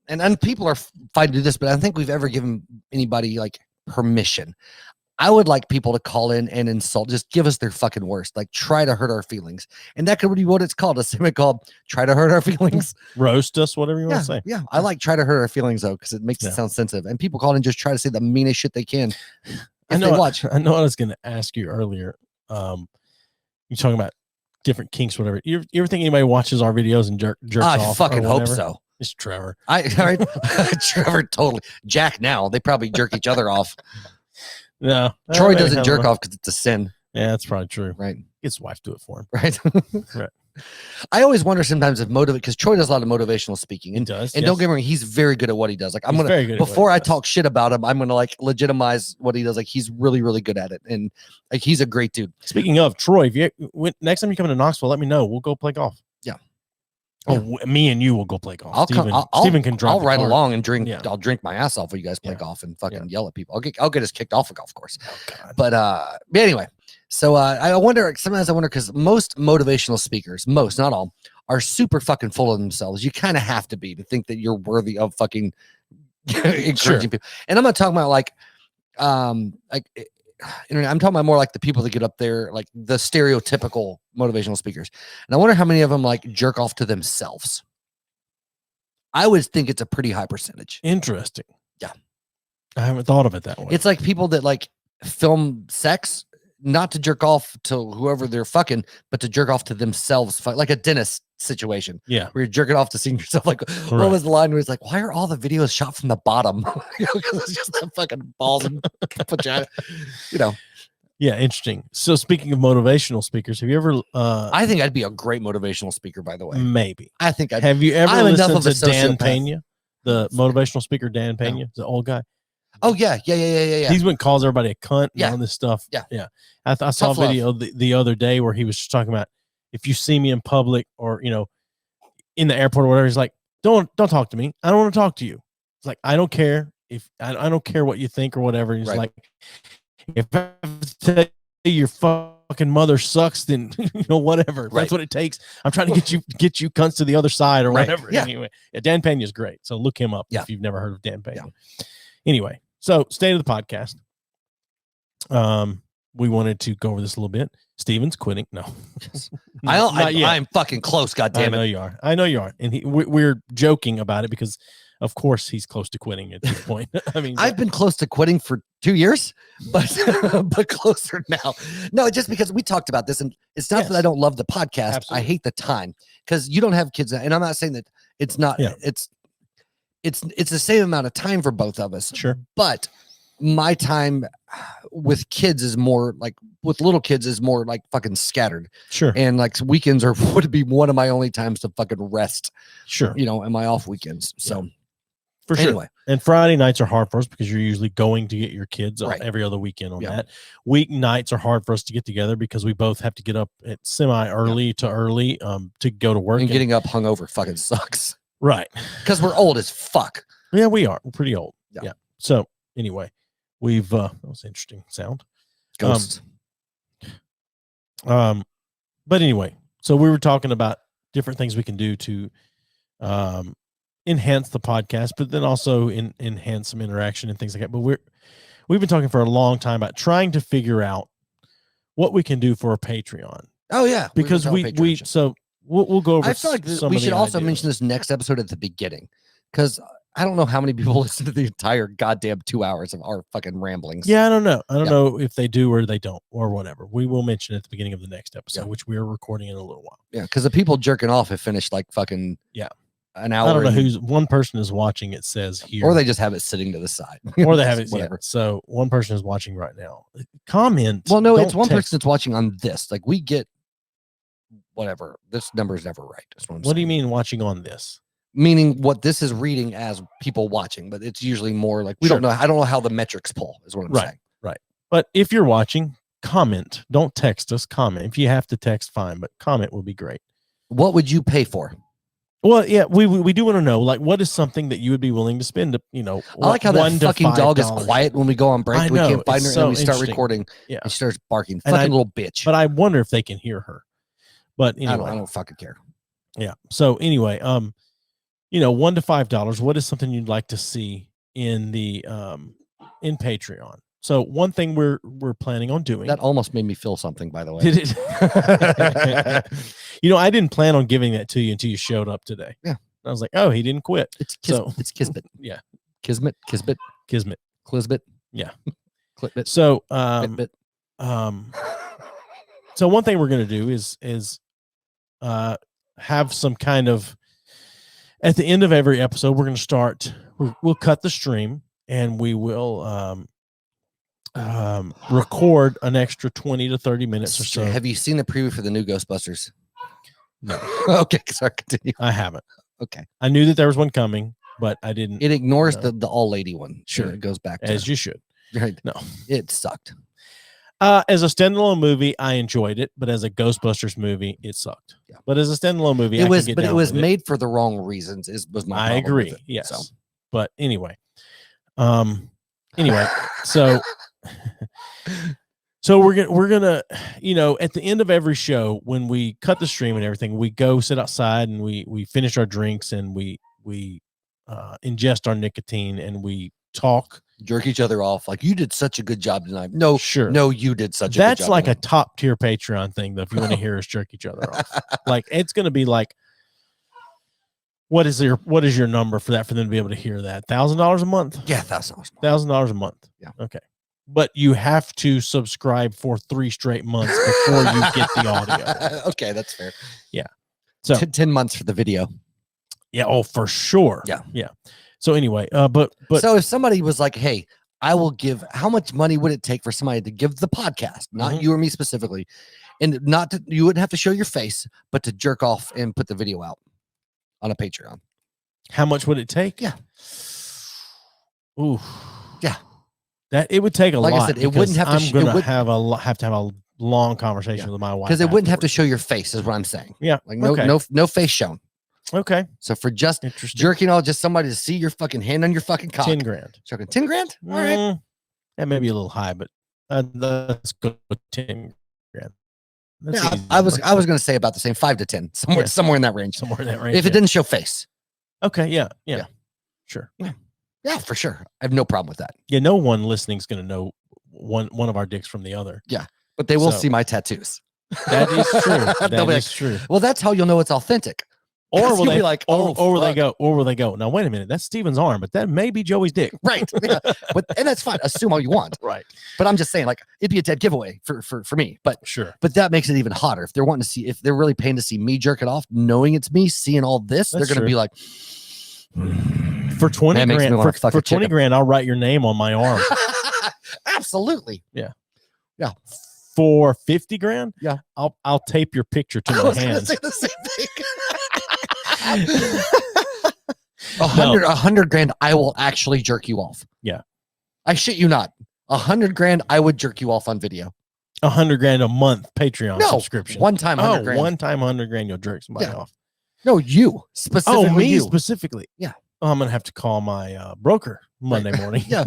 and people are fine to do this, but I don't think we've ever given anybody like permission. I would like people to call in and insult, just give us their fucking worst, like try to hurt our feelings. And that could be what it's called, a segment called Try to Hurt Our Feelings. Roast us, whatever you want to say. Yeah. I like Try to Hurt Our Feelings though, because it makes it sound sensitive. And people call in just try to say the meanest shit they can. I know what I was going to ask you earlier. You're talking about different kinks, whatever. You ever think anybody watches our videos and jerks off? I fucking hope so. It's Trevor. All right. Trevor, totally. Jack now. They probably jerk each other off. No. Troy maybe doesn't have jerk a- off because it's a sin. Yeah, that's probably true. Right. His wife do it for him. Right. Right. I always wonder sometimes if because Troy does a lot of motivational speaking. And, He does. and don't get me wrong, he's very good at what he does. Like I'm He's gonna very good at what before he I does. talk shit about him, I'm gonna like legitimize what he does. Like he's really, really good at it. And like he's a great dude. Speaking of Troy, if next time you come to Knoxville, let me know. We'll go play golf. Yeah. Oh, me and you will go play golf. I'll Steven can drive. I'll the ride cart. along and drink. Yeah. I'll drink my ass off while you guys play Yeah. golf and fucking Yeah. yell at people. I'll get us kicked off a golf course. Oh, God. But anyway, so I wonder. Sometimes I wonder because most motivational speakers, most not all, are super fucking full of themselves. You kind of have to be to think that you're worthy of fucking encouraging people. And I'm not talking about like internet. I'm talking about more like the people that get up there, like the stereotypical motivational speakers. And I wonder how many of them like jerk off to themselves. I would think it's a pretty high percentage. Interesting. Yeah. I haven't thought of it that way. It's like people that like film sex, not to jerk off to whoever they're fucking, but to jerk off to themselves, like a dentist situation. Yeah. Where you're jerking off to seeing yourself. Like, what Right. was the line where he's like, why are all the videos shot from the bottom? Because it's just the fucking balls and vagina. Yeah, interesting. So speaking of motivational speakers, have you ever I think I'd be a great motivational speaker, by the way. maybe I think I'd have you ever I'm enough listened of a to Dan sociopath. Pena, the motivational speaker Dan Pena, the old guy? Oh yeah. He's when calls everybody a cunt and Yeah. all this stuff. Yeah. Yeah. I saw a Tough love. video the other day where he was just talking about if you see me in public or in the airport or whatever, he's like, don't talk to me. I don't want to talk to you. It's like I don't care if I don't care what you think or whatever. He's Right. like, if I have to tell you your fucking mother sucks, then whatever. If Right. that's what it takes. I'm trying to get you cunts to the other side or Right. whatever. Yeah. Anyway, Dan Pena's great. So look him up Yeah. if you've never heard of Dan Pena. Yeah. Anyway, so state of the podcast. We wanted to go over this a little bit. Steven's quitting. No, not yet. I'm fucking close. God I damn know it. you are. I know you are. And we're joking about it because, of course, he's close to quitting at this point. I mean, I've been close to quitting for 2 years, but but closer now. No, just because we talked about this, and it's not Yes. that I don't love the podcast. Absolutely. I hate the time because you don't have kids, and I'm not saying that it's not. Yeah. It's the same amount of time for both of us. Sure. But my time with kids is more like with little kids is more like fucking scattered, Sure. and like weekends would be one of my only times to fucking rest. Sure. In my off weekends. So For sure. anyway, And Friday nights are hard for us because you're usually going to get your kids Right. every other weekend on Yeah. that. Weeknights are hard for us to get together because we both have to get up at semi early to early to go to work. and getting up hungover fucking sucks right. because we're old as fuck. Yeah, we are. We're pretty old. Yeah. Yeah. So anyway, we've that was interesting sound. Ghosts. But anyway, so we were talking about different things we can do to enhance the podcast, but then also enhance some interaction and things like that. But we've been talking for a long time about trying to figure out what we can do for a Patreon Oh yeah, because we'll go over. I feel like some we of the should also ideas. mention this next episode at the beginning because I don't know how many people listen to the entire goddamn 2 hours of our fucking ramblings. Yeah, I don't know. I don't Yeah. know if they do or they don't or whatever. We will mention it at the beginning of the next episode, Yeah. which we are recording in a little while. Yeah, because the people jerking off have finished like fucking an hour. I don't know and- who's one person is watching. It says here, or they just have it sitting to the side, or they have it. Whatever. Yeah. So one person is watching right now. Comment. Well, no, it's Don't one text. person that's watching on this. Like we get whatever. This number is never right. That's what I'm What do you saying. mean watching on this? Meaning what this is reading as people watching, but it's usually more like we Sure. don't know. I don't know how the metrics pull. Is what I'm Right. saying. But if you're watching, comment. Don't text us. Comment. If you have to text, fine. But comment would be great. What would you pay for? Well, yeah, we do want to know, like, what is something that you would be willing to spend? I like how that $1 to fucking dog is $5. quiet when we go on break. I We know, can't find it's her, so and we start interesting. recording. Yeah. And she starts barking. And Fucking I- little bitch. But I wonder if they can hear her. But anyway, I don't fucking care. yeah. So anyway, $1 to $5. What is something you'd like to see in the in Patreon? So one thing we're planning on doing. That almost made me feel something. By the way, Did it? I didn't plan on giving that to you until you showed up today. Yeah. I was like, oh, he didn't quit. it's So- Kismet. Yeah. Kismet. Kismet. Clisbit. Yeah. Clitbit. So Fitbit. so one thing we're gonna do is have some kind of at the end of every episode, we're going to start. We'll cut the stream, and we will record an extra 20 to 30 minutes or so. Have you seen the preview for the new Ghostbusters? No. Okay, sorry, continue. I haven't. Okay. I knew that there was one coming, but I didn't. It ignores the all lady one. Sure. It goes back to as you should. Right. No. It sucked. As a standalone movie, I enjoyed it, but as a Ghostbusters movie, it sucked. Yeah. But as a standalone movie, it I was, can get but down it was with made for the wrong reasons. Was my I problem agree. with it. Yes. So. But anyway, so we're gonna, at the end of every show, when we cut the stream and everything, we go sit outside and we finish our drinks and we ingest our nicotine and we talk, jerk each other off. Like, you did such a good job tonight. No, sure. No, you did such a good job. That's like tonight. a top tier Patreon thing, though. If you want to hear us jerk each other off, like it's gonna be like, what is your number for that, for them to be able to hear that? $1,000 a month? Yeah, $1,000. $1,000 a month. Yeah. Okay. But you have to subscribe for 3 straight months before you get the audio. Okay, that's fair. Yeah. So 10 months for the video. Yeah. Oh, for sure. Yeah. Yeah. So anyway, but so if somebody was like, hey, I will give, how much money would it take for somebody to give the podcast, not you or me specifically, and not to, you wouldn't have to show your face, but to jerk off and put the video out on a Patreon. How much would it take? Yeah. Ooh. Yeah. That it would take a lot. Like I said, it wouldn't have to. I'm gonna have a long conversation with my wife because it wouldn't have to show your face, is what I'm saying. Yeah. Like no face shown. Okay. So for just jerking off, just somebody to see your fucking hand on your fucking cock. 10 grand. Joking. 10 grand? All right. That may be a little high, but let's go with 10 grand. Yeah, I was going to say about the same, 5 to 10, somewhere in that range. Somewhere in that range. If it didn't show face. Okay. Yeah. Sure. Yeah, for sure. I have no problem with that. Yeah. No one listening is going to know one of our dicks from the other. Yeah. But they will see my tattoos. That is true. That is true. Well, that's how you'll know it's authentic. Or will they be like, or will they go? Now wait a minute, that's Steven's arm, but that may be Joey's dick. Right. Yeah. And that's fine. Assume all you want. Right. But I'm just saying, like, it'd be a dead giveaway for me. But sure. But that makes it even hotter. If they're wanting to see, if they're really paying to see me jerk it off, knowing it's me, seeing all this, they're gonna be like, for 20 grand, for 20 grand, I'll write your name on my arm. Absolutely. Yeah. Yeah. For 50 grand, yeah, I'll tape your picture to my hands. Say the same thing. 100 grand, I will actually jerk you off. Yeah, I shit you not. 100 grand, I would jerk you off on video. 100 grand a month Patreon subscription. One time 100 grand. One time 100 grand, you'll jerk somebody off. No, you specifically. Oh, me you. specifically. Yeah. Oh, I'm gonna have to call my broker Monday morning. Yeah.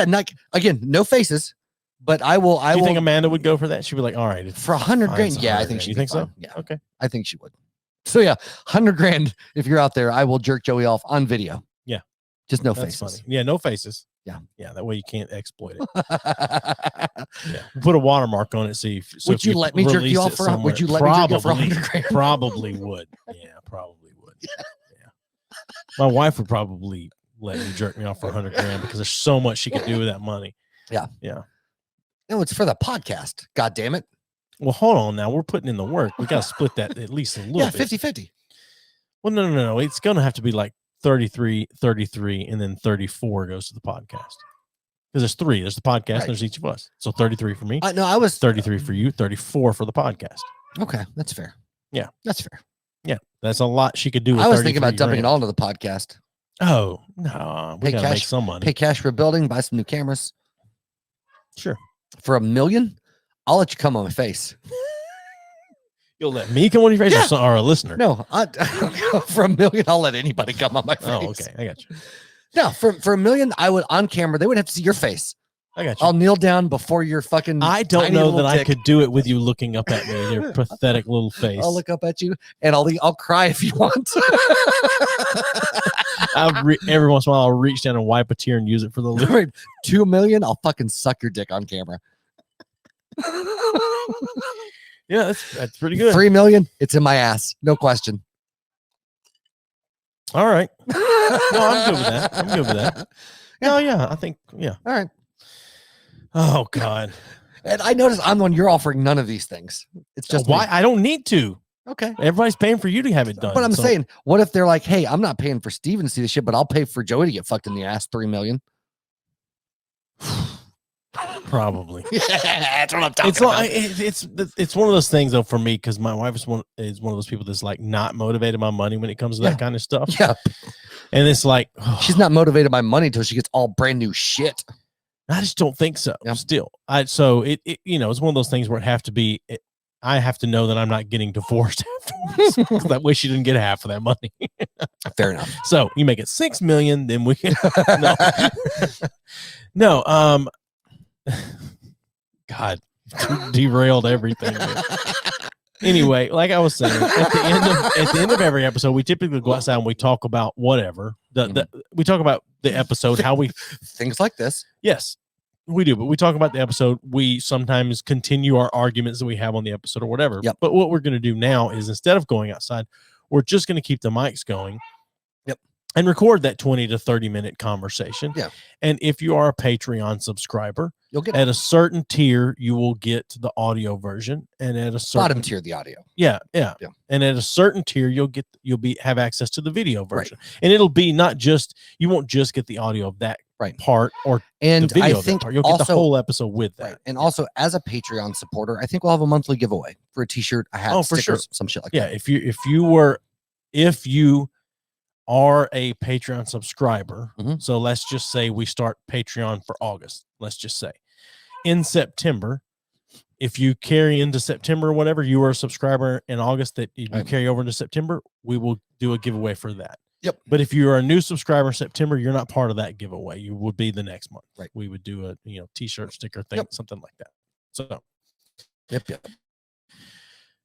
Not, again, no faces. But I will. Do you think Amanda would go for that? She'd be like, "All right, for 100 grand." Yeah, I think she. You think so? Yeah. Okay. I think she would. So yeah, 100 grand. If you're out there, I will jerk Joey off on video. Yeah. Just no That's faces. Funny. Yeah, no faces. Yeah. Yeah. That way you can't exploit it. Yeah. Put a watermark on it. See. Would you let me jerk you off for? Would you let me jerk you off for 100 grand? Probably would. Yeah. Probably would. Yeah. My wife would probably let me jerk me off for 100 grand because there's so much she could do with that money. Yeah. Yeah. No, it's for the podcast. God damn it. Well, hold on now. We're putting in the work. We got to split that at least a little bit. 50-50. Well, no. It's going to have to be like 33, and then 34 goes to the podcast. Because there's 3. There's the podcast, and there's each of us. So 33 for me. No, I was 33 for you, 34 for the podcast. Okay, that's fair. Yeah. That's fair. Yeah. That's a lot she could do with I was thinking about dumping it all into the podcast. Oh, no. We got to make some money. Pay cash for a building, buy some new cameras. Sure. For $1 million, I'll let you come on my face. You'll let me come on your face or a listener? No, for $1 million, I'll let anybody come on my face. Oh, okay. I got you. No, for $1 million, I would on camera. They would have to see your face. I got you. I'll kneel down before your fucking. I don't know that I could do it with you looking up at me. Your pathetic little face. I'll look up at you and I'll cry if you want. Every once in a while, I'll reach down and wipe a tear and use it for the lip. 2 million, I'll fucking suck your dick on camera. Yeah, that's pretty good. 3 million, it's in my ass, no question. All right. No, I'm good with that. No, yeah, I think, yeah. All right. Oh God. And I noticed I'm the one you're offering none of these things. It's just why I don't need to. Okay. Everybody's paying for you to have it done. But I'm saying, what if they're like, hey, I'm not paying for Steven to see the shit, but I'll pay for Joey to get fucked in the ass $3 million. Probably. Yeah, that's what I'm talking about. It's one of those things though for me, because my wife is one of those people that's like not motivated by money when it comes to that kind of stuff. Yeah. And it's like she's not motivated by money until she gets all brand new shit. I just don't think so. Yeah. Still, so it it's one of those things where I have to know that I'm not getting divorced afterwards. That way she didn't get half of that money. Fair enough. So you make it $6 million, then we can no. God, derailed everything. Anyway, like I was saying, at the end of every episode, we typically go outside and we talk about whatever. We talk about the episode, how we things like this. Yes, we do. But we talk about the episode. We sometimes continue our arguments that we have on the episode or whatever. Yep. But what we're going to do now is, instead of going outside, we're just going to keep the mics going. Yep. And record that 20 to 30-minute conversation. Yeah. And if you are a Patreon subscriber, you'll get at a certain tier, you will get the audio version, and at a certain bottom tier, the audio. Yeah. And at a certain tier, you'll have access to the video version, and it'll be not just, you won't just get the audio of that part or and the video I think part. You'll get the whole episode with that. Right. And also, as a Patreon supporter, I think we'll have a monthly giveaway for a T-shirt, a hat, stickers, for sure, some shit like that. that. If you are a Patreon subscriber, so let's just say we start Patreon for August. Let's just say in September, if you carry into September or whatever, you are a subscriber in August that you carry over into September, we will do a giveaway for that. Yep. But if you are a new subscriber in September, you're not part of that giveaway. You would be the next month. Right. We would do a T-shirt, sticker thing, something like that. So. Yep.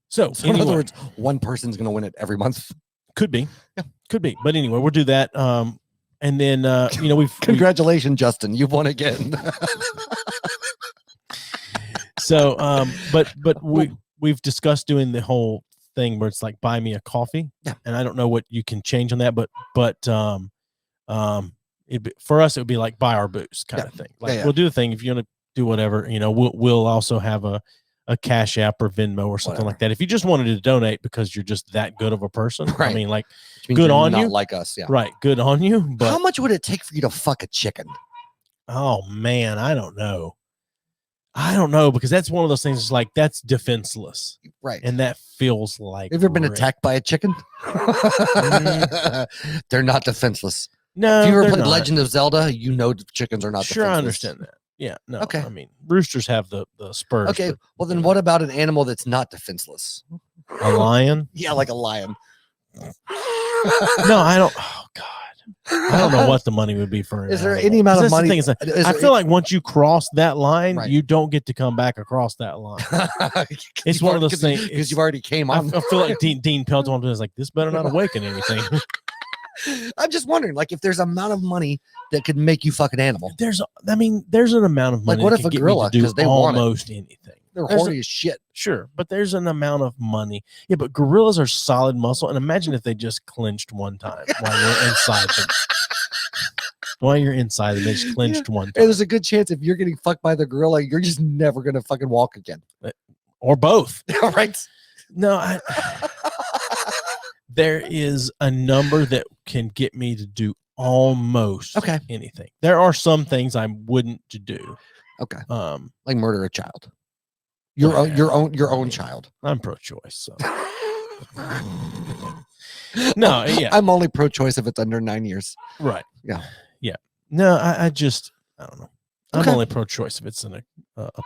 So in other words, one person's going to win it every month. Could be. Yeah. Could be. But anyway, we'll do that. And then congratulations, Justin, you've won again. So but we've discussed doing the whole thing where it's like, buy me a coffee. Yeah. And I don't know what you can change on that, but for us it would be like buy our booze kind of thing. Like we'll do the thing if you want to do whatever, we'll also have a Cash App or Venmo or something like that. If you just wanted to donate because you're just that good of a person, right. I mean, like, good on you, like us, yeah, right? Good on you. But how much would it take for you to fuck a chicken? Oh man, I don't know, because that's one of those things. It's like, that's defenseless, right? And that feels like. Have you ever been attacked by a chicken? They're not defenseless. No, if you ever played Legend of Zelda, chickens are not defenseless. Sure, I understand that. Yeah, no. Okay. I mean, roosters have the spurs. Okay, well then, what about an animal that's not defenseless? A lion? Yeah, like a lion. No, I don't. Oh God, I don't know what the money would be for. Is there any amount of money? I feel like once you cross that line, you don't get to come back across that line. It's one of those things because you've already came on. I feel like Dean Pelton was like, this better not awaken anything. I'm just wondering, like, if there's an amount of money that could make you fuck an animal. There's an amount of money. Like, what if a gorilla, because they want almost anything? They're horny as shit. Sure, but there's an amount of money. Yeah, but gorillas are solid muscle, and imagine if they just clenched one time while you're inside them. While you're inside them, they just clenched one time. And there's a good chance if you're getting fucked by the gorilla, you're just never gonna fucking walk again, or both. Right? No, there is a number that can get me to do almost anything. There are some things I wouldn't do. Okay. Like murder a child. Your own child. I'm pro-choice, so. No, yeah. I'm only pro-choice if it's under 9 years. Right. Yeah. Yeah. No, I don't know. I'm only pro-choice if it's a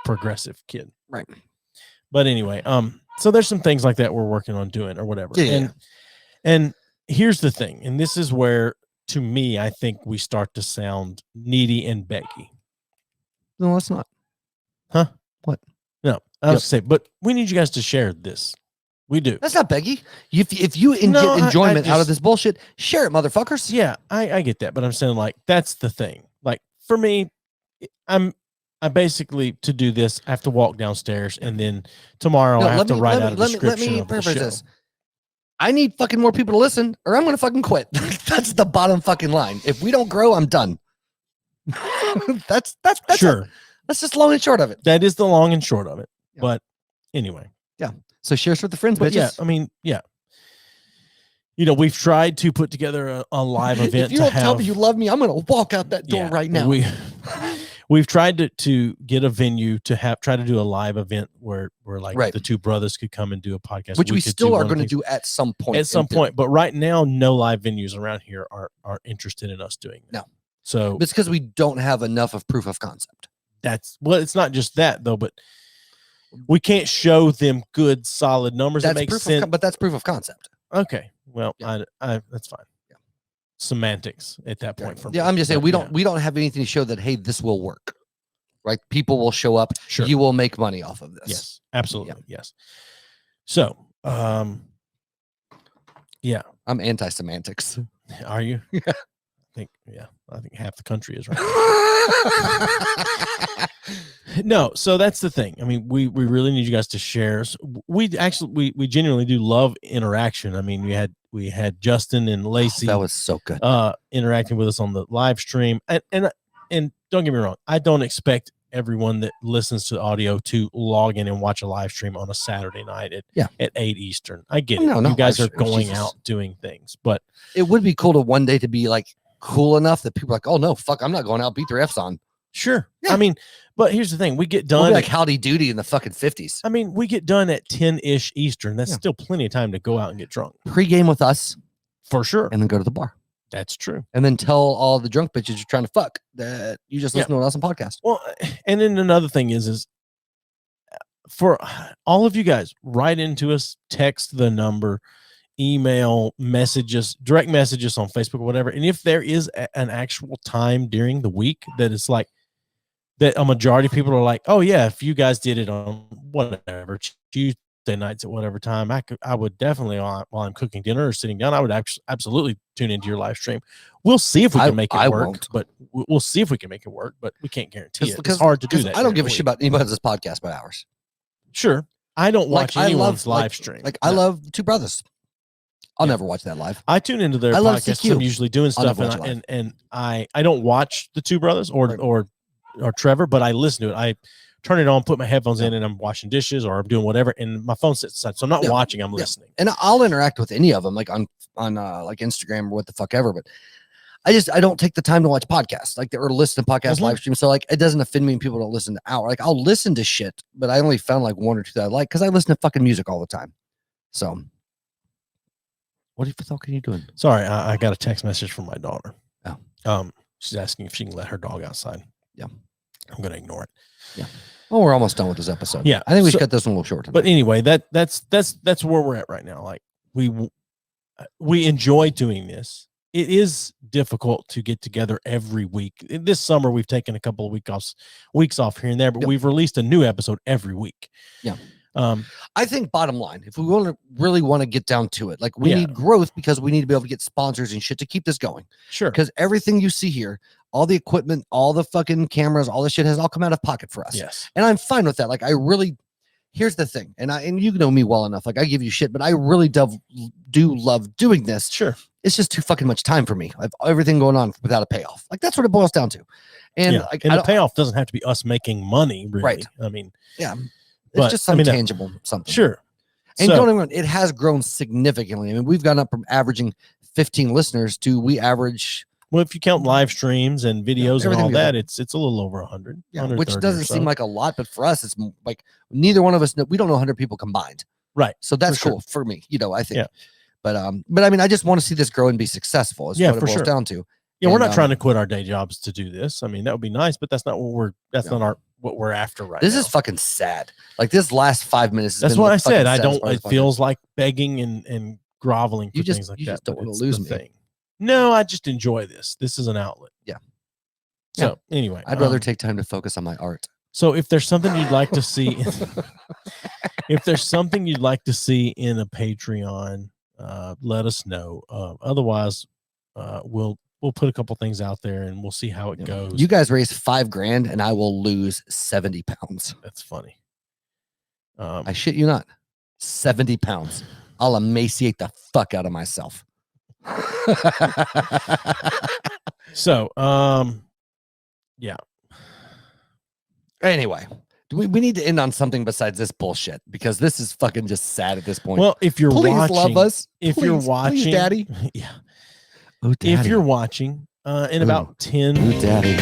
progressive kid. Right. But anyway, so there's some things like that we're working on doing or whatever. Yeah. And here's the thing, and this is where, to me, I think we start to sound needy and beggy. No, it's not. Huh? What? No, I was saying, but we need you guys to share this. We do. That's not beggy. If you get enjoyment out of this bullshit, share it, motherfuckers. Yeah, I get that, but I'm saying, like, that's the thing. Like, for me, I basically, to do this, I have to walk downstairs, and then tomorrow I have to write out a description of the show. This. I need fucking more people to listen, or I'm gonna fucking quit. That's the bottom fucking line. If we don't grow, I'm done. that's sure. That's just long and short of it. That is the long and short of it. Yeah. But anyway, So share us with the friends, But bitches. yeah, I mean, yeah. We've tried to put together a live event. If you don't tell me you love me, I'm gonna walk out that door right now. We've tried to get a venue to try to do a live event where like the two brothers could come and do a podcast, which we still are going to do at some point. But right now, no live venues around here are interested in us doing that. No. So it's because we don't have enough of proof of concept. It's not just that though, but we can't show them good solid numbers that make sense. But that's proof of concept. Okay. Well, I that's fine. Yeah. Semantics at that point. Yeah, I'm just saying we don't have anything to show that, hey, this will work. Right? People will show up. Sure. You will make money off of this. Absolutely. Yes. So, yeah. I'm anti-semantics. Are you? Yeah. I think half the country is right. No, so that's the thing. I mean, we really need you guys to share. We genuinely do love interaction. I mean, we had Justin and Lacey. That was so good. Interacting with us on the live stream, and don't get me wrong, I don't expect everyone that listens to audio to log in and watch a live stream on a Saturday night at 8 Eastern. I get it. You guys are going out doing things, but it would be cool to one day to be like cool enough that people are like, oh no, fuck, I'm not going out. Beat their F's on. Sure. Yeah. I mean, but here's the thing. We get done like Howdy Doody in the fucking 50s. I mean, we get done at 10-ish Eastern. That's still plenty of time to go out and get drunk. Pre-game with us. For sure. And then go to the bar. That's true. And then tell all the drunk bitches you're trying to fuck that you just listen to an awesome podcast. Well, and then another thing is for all of you guys, write into us, text the number, email, messages, direct messages on Facebook or whatever. And if there is an actual time during the week that it's like that a majority of people are like, oh yeah, if you guys did it on whatever Tuesday nights at whatever time, I would definitely while I'm cooking dinner or sitting down, I would absolutely tune into your live stream. We'll see if we can make it work, but we'll see if we can make it work, but we can't guarantee it. It's hard to do that. I don't give a shit about anybody's podcast by hours. Sure. I don't watch anyone's live stream. I love the two brothers. I'll never watch that live. I tune into their podcast. I'm usually doing stuff, and I don't watch the two brothers or Trevor, but I listen to it. I turn it on, put my headphones in, and I'm washing dishes or I'm doing whatever, and my phone sits aside. So I'm not watching, I'm listening. And I'll interact with any of them, like on like Instagram or what the fuck ever. But I don't take the time to watch podcasts, or listen to podcast live streams. So like it doesn't offend me when people don't listen to hour. Like I'll listen to shit, but I only found like one or two that I like because I listen to fucking music all the time. So what the fuck are you doing? Sorry, I got a text message from my daughter. Oh. She's asking if she can let her dog outside. Yeah. I'm gonna ignore it. Yeah. Well, we're almost done with this episode. Yeah. I think we should cut this one a little short tonight. But anyway, that's where we're at right now. Like we enjoy doing this. It is difficult to get together every week. This summer we've taken a couple of weeks off here and there, but we've released a new episode every week. Yeah. I think bottom line, if we really want to get down to it, like we need growth because we need to be able to get sponsors and shit to keep this going. Sure. Because everything you see here, all the equipment, all the fucking cameras, all this shit has all come out of pocket for us. Yes. And I'm fine with that. Like here's the thing. And you know me well enough. Like I give you shit, but I really do love doing this. Sure. It's just too fucking much time for me. I have everything going on without a payoff. Like that's what it boils down to. And the payoff doesn't have to be us making money, really. Right. I mean, it's just some tangible something. Sure. And don't get me wrong, it has grown significantly. I mean, we've gone up from averaging 15 listeners to we average. Well, if you count live streams and videos and all that, it's a little over 100. Yeah, which doesn't seem like a lot, but for us, it's like neither one of us we don't know 100 people combined. Right. So that's cool for me, I think. Yeah. But I mean, I just want to see this grow and be successful. Is what it boils down to. Yeah, we're not trying to quit our day jobs to do this. I mean, that would be nice, but that's not what we're after right now. This is fucking sad. Like this last 5 minutes. That's what I said. It feels like begging and groveling for things like that. You just don't want to lose me. No, I just enjoy this. This is an outlet. Yeah. So anyway, I'd rather take time to focus on my art. So if there's something you'd like to see, in a Patreon, let us know. Otherwise, we'll put a couple things out there and we'll see how it goes. You guys raise $5,000 and I will lose 70 pounds. That's funny. I shit you not. 70 pounds. I'll emaciate the fuck out of myself. So, yeah. Anyway, We need to end on something besides this bullshit because this is fucking just sad at this point. Well, if you're please watching, love us. If please, you're watching, please, Daddy. Yeah. Oh, Daddy. If you're watching, in about 10. Oh, Daddy.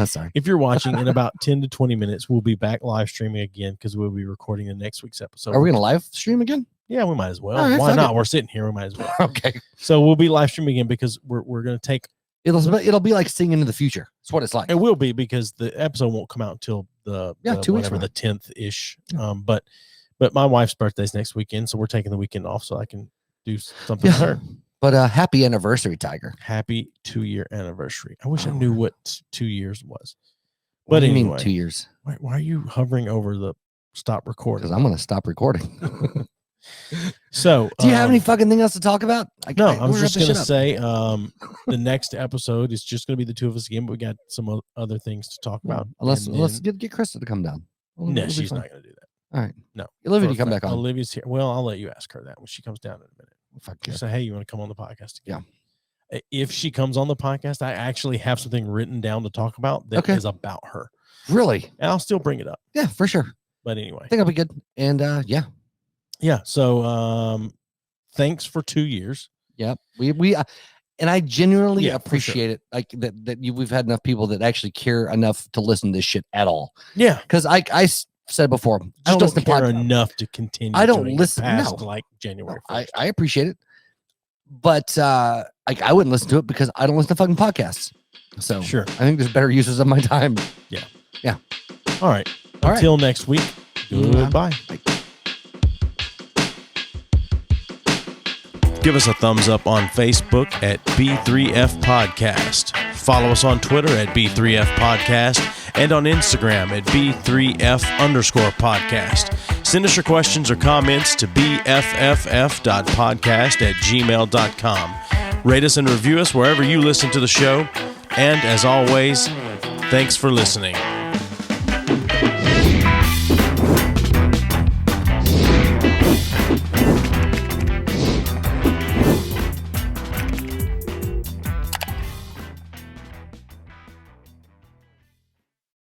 Sorry. If you're watching in about 10 to 20 minutes, we'll be back live streaming again because we'll be recording the next week's episode. Are we going to live stream again? Yeah, we might as well. Right, why not? We're sitting here. We might as well. Okay. So we'll be live streaming again because we're going to take. It'll be like seeing into the future. That's what it's like. It will be because the episode won't come out until the 2 weeks the 10th ish. But my wife's birthday's next weekend, so we're taking the weekend off so I can do something with her. But happy anniversary, Tiger. Happy 2-year anniversary. I wish I knew what 2 years was. What But do you anyway, mean 2 years? Why are you hovering over the stop recording? Because I'm going to stop recording. So, do you have any fucking thing else to talk about? No, I'm just going to say the next episode is just going to be the two of us again, but we got some other things to talk about. Let's get Krista to come down. No, she's not going to do that. All right. No. Olivia, you come back on. Olivia's here. Well, I'll let you ask her that when she comes down in a minute. If I Just say, hey, you want to come on the podcast again? Yeah. If she comes on the podcast, I actually have something written down to talk about that is about her. Really? And I'll still bring it up. Yeah, for sure. But anyway. I think I'll be good. And yeah. Yeah. So thanks for 2 years. Yep. We and I genuinely appreciate sure. it. Like we've had enough people that actually care enough to listen to this shit at all. Yeah. Because I said before, I don't care enough to continue. I don't listen past like January 1st. I appreciate it. But I wouldn't listen to it because I don't listen to fucking podcasts. So sure. I think there's better uses of my time. Yeah. Yeah. All right. Until next week. Goodbye. Give us a thumbs up on Facebook at B3F Podcast. Follow us on Twitter at B3F Podcast and on Instagram at B3F_podcast. Send us your questions or comments to bfff.podcast@gmail.com. Rate us and review us wherever you listen to the show. And as always, thanks for listening.